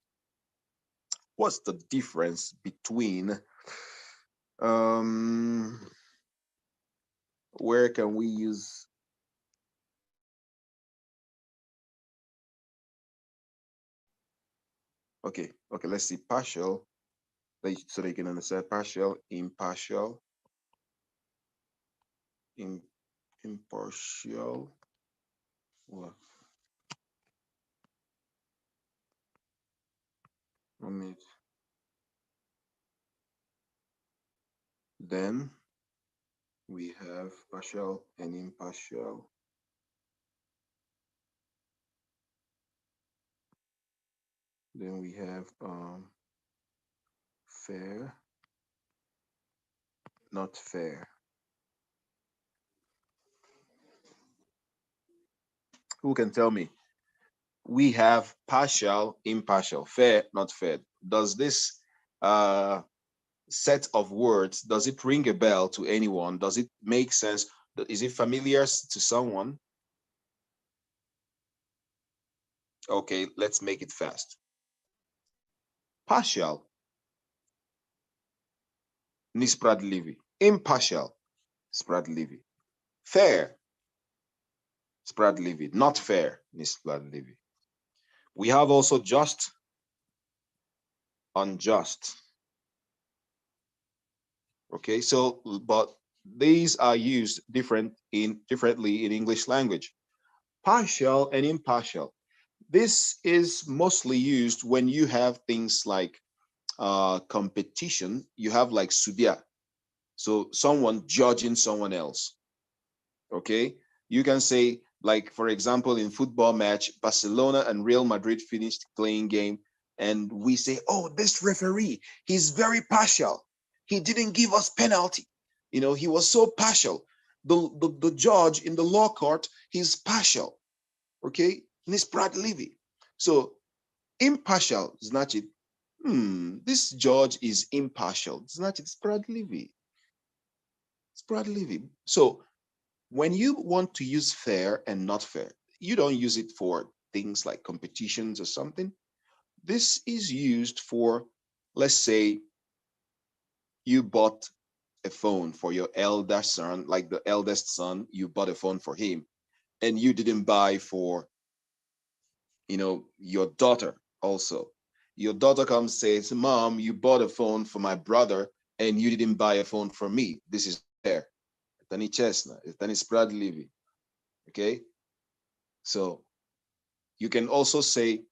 What's the difference between where can we use okay, let's see partial, so they can understand partial, impartial, impartial. What? Then we have partial and impartial. Then we have fair, not fair. Who can tell me? We have partial, impartial, fair, not fair. Does this set of words, does it ring a bell to anyone? Does it make sense? Is it familiar to someone? Okay, let's make it fast. Partial, nisprawiedliwy. Impartial, sprawiedliwy. Fair, sprawiedliwy. Not fair, nisprawiedliwy. We have also just, unjust. Okay, so but these are used differently in English language. Partial and impartial. This is mostly used when you have things like competition. You have like sudia, so someone judging someone else. Okay, you can say, like, for example, in football match, Barcelona and Real Madrid finished playing game, and we say, oh, this referee, he's very partial. He didn't give us penalty. You know, he was so partial. The judge in the law court, he's partial. Okay, nisprawiedliwy. So impartial, значит, this judge is impartial. Значит, sprawiedliwy. Sprawiedliwy. So when you want to use fair and not fair, you don't use it for things like competitions or something. This is used for, let's say, you bought a phone for your elder son, like the eldest son, you bought a phone for him, and you didn't buy for, you know, your daughter also. Your daughter comes and says, Mom, you bought a phone for my brother and you didn't buy a phone for me. This is fair. Tani chesna, tani sprawiedliwy. Okay? So you can also say,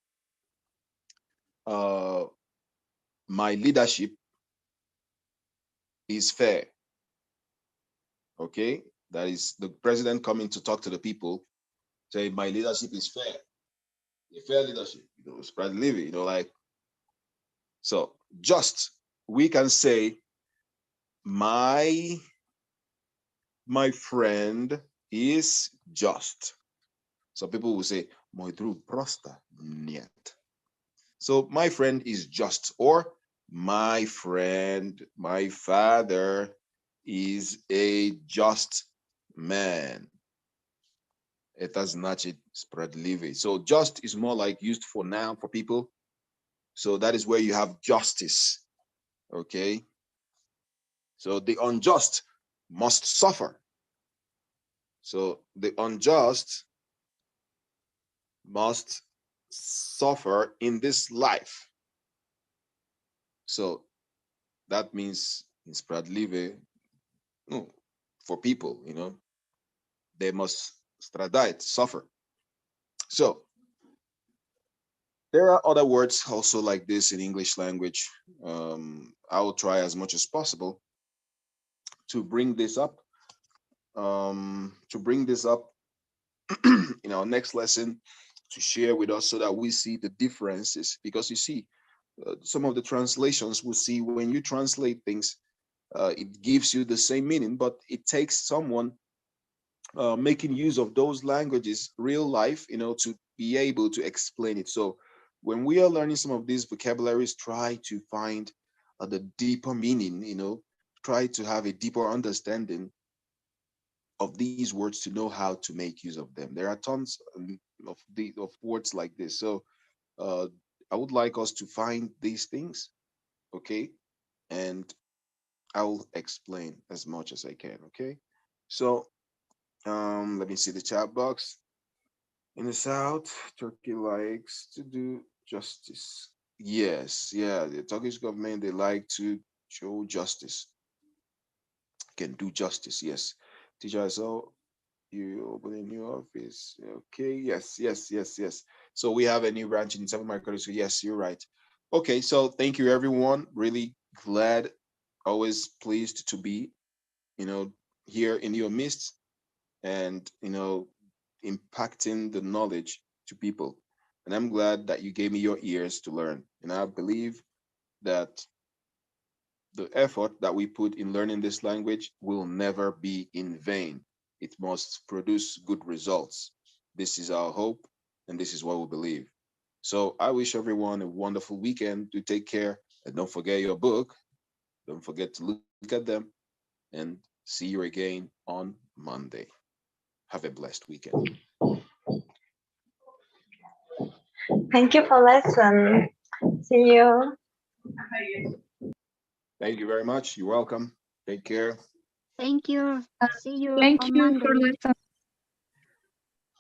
my leadership is fair. Okay? That is the president coming to talk to the people, say, my leadership is fair. A fair leadership, you know, sprawiedliwy, you know, like, so just, we can say, my friend is just. So people will say, mój drug prosta, niet. So my friend is just, or my friend, my father is a just man. Это значит справедливый. So just is more like used for noun for people. So that is where you have justice. Okay. So the unjust must suffer. So the unjust must suffer in this life. So that means sprawiedliwy, no, for people, you know, they must stradać, suffer. So there are other words also like this in English language. I will try as much as possible to bring this up. in our next lesson to share with us so that we see the differences. Because you see, some of the translations we'll see when you translate things, it gives you the same meaning, but it takes someone making use of those languages, real life, to be able to explain it. So when we are learning some of these vocabularies, try to find the deeper meaning, try to have a deeper understanding of these words to know how to make use of them. There are tons of words like this. So I would like us to find these things, okay? And I'll explain as much as I can, okay? So let me see the chat box. In the South, Turkey likes to do justice. Yes, yeah, the Turkish government, they like to show justice. Can do justice, yes. Teacher, I saw you open a new office. Okay, yes. So we have a new branch in Seven Market. So yes, you're right. Okay, so thank you everyone. Really glad, always pleased to be, here in your midst and, impacting the knowledge to people. And I'm glad that you gave me your ears to learn. And I believe that the effort that we put in learning this language will never be in vain. It must produce good results. This is our hope, and this is what we believe. So I wish everyone a wonderful weekend. Do take care, and don't forget your book. Don't forget to look at them, and see you again on Monday. Have a blessed weekend. Thank you for lesson. See you. Thank you very much. You're welcome. Take care. Thank you. See you Thank on you Monday. for listening.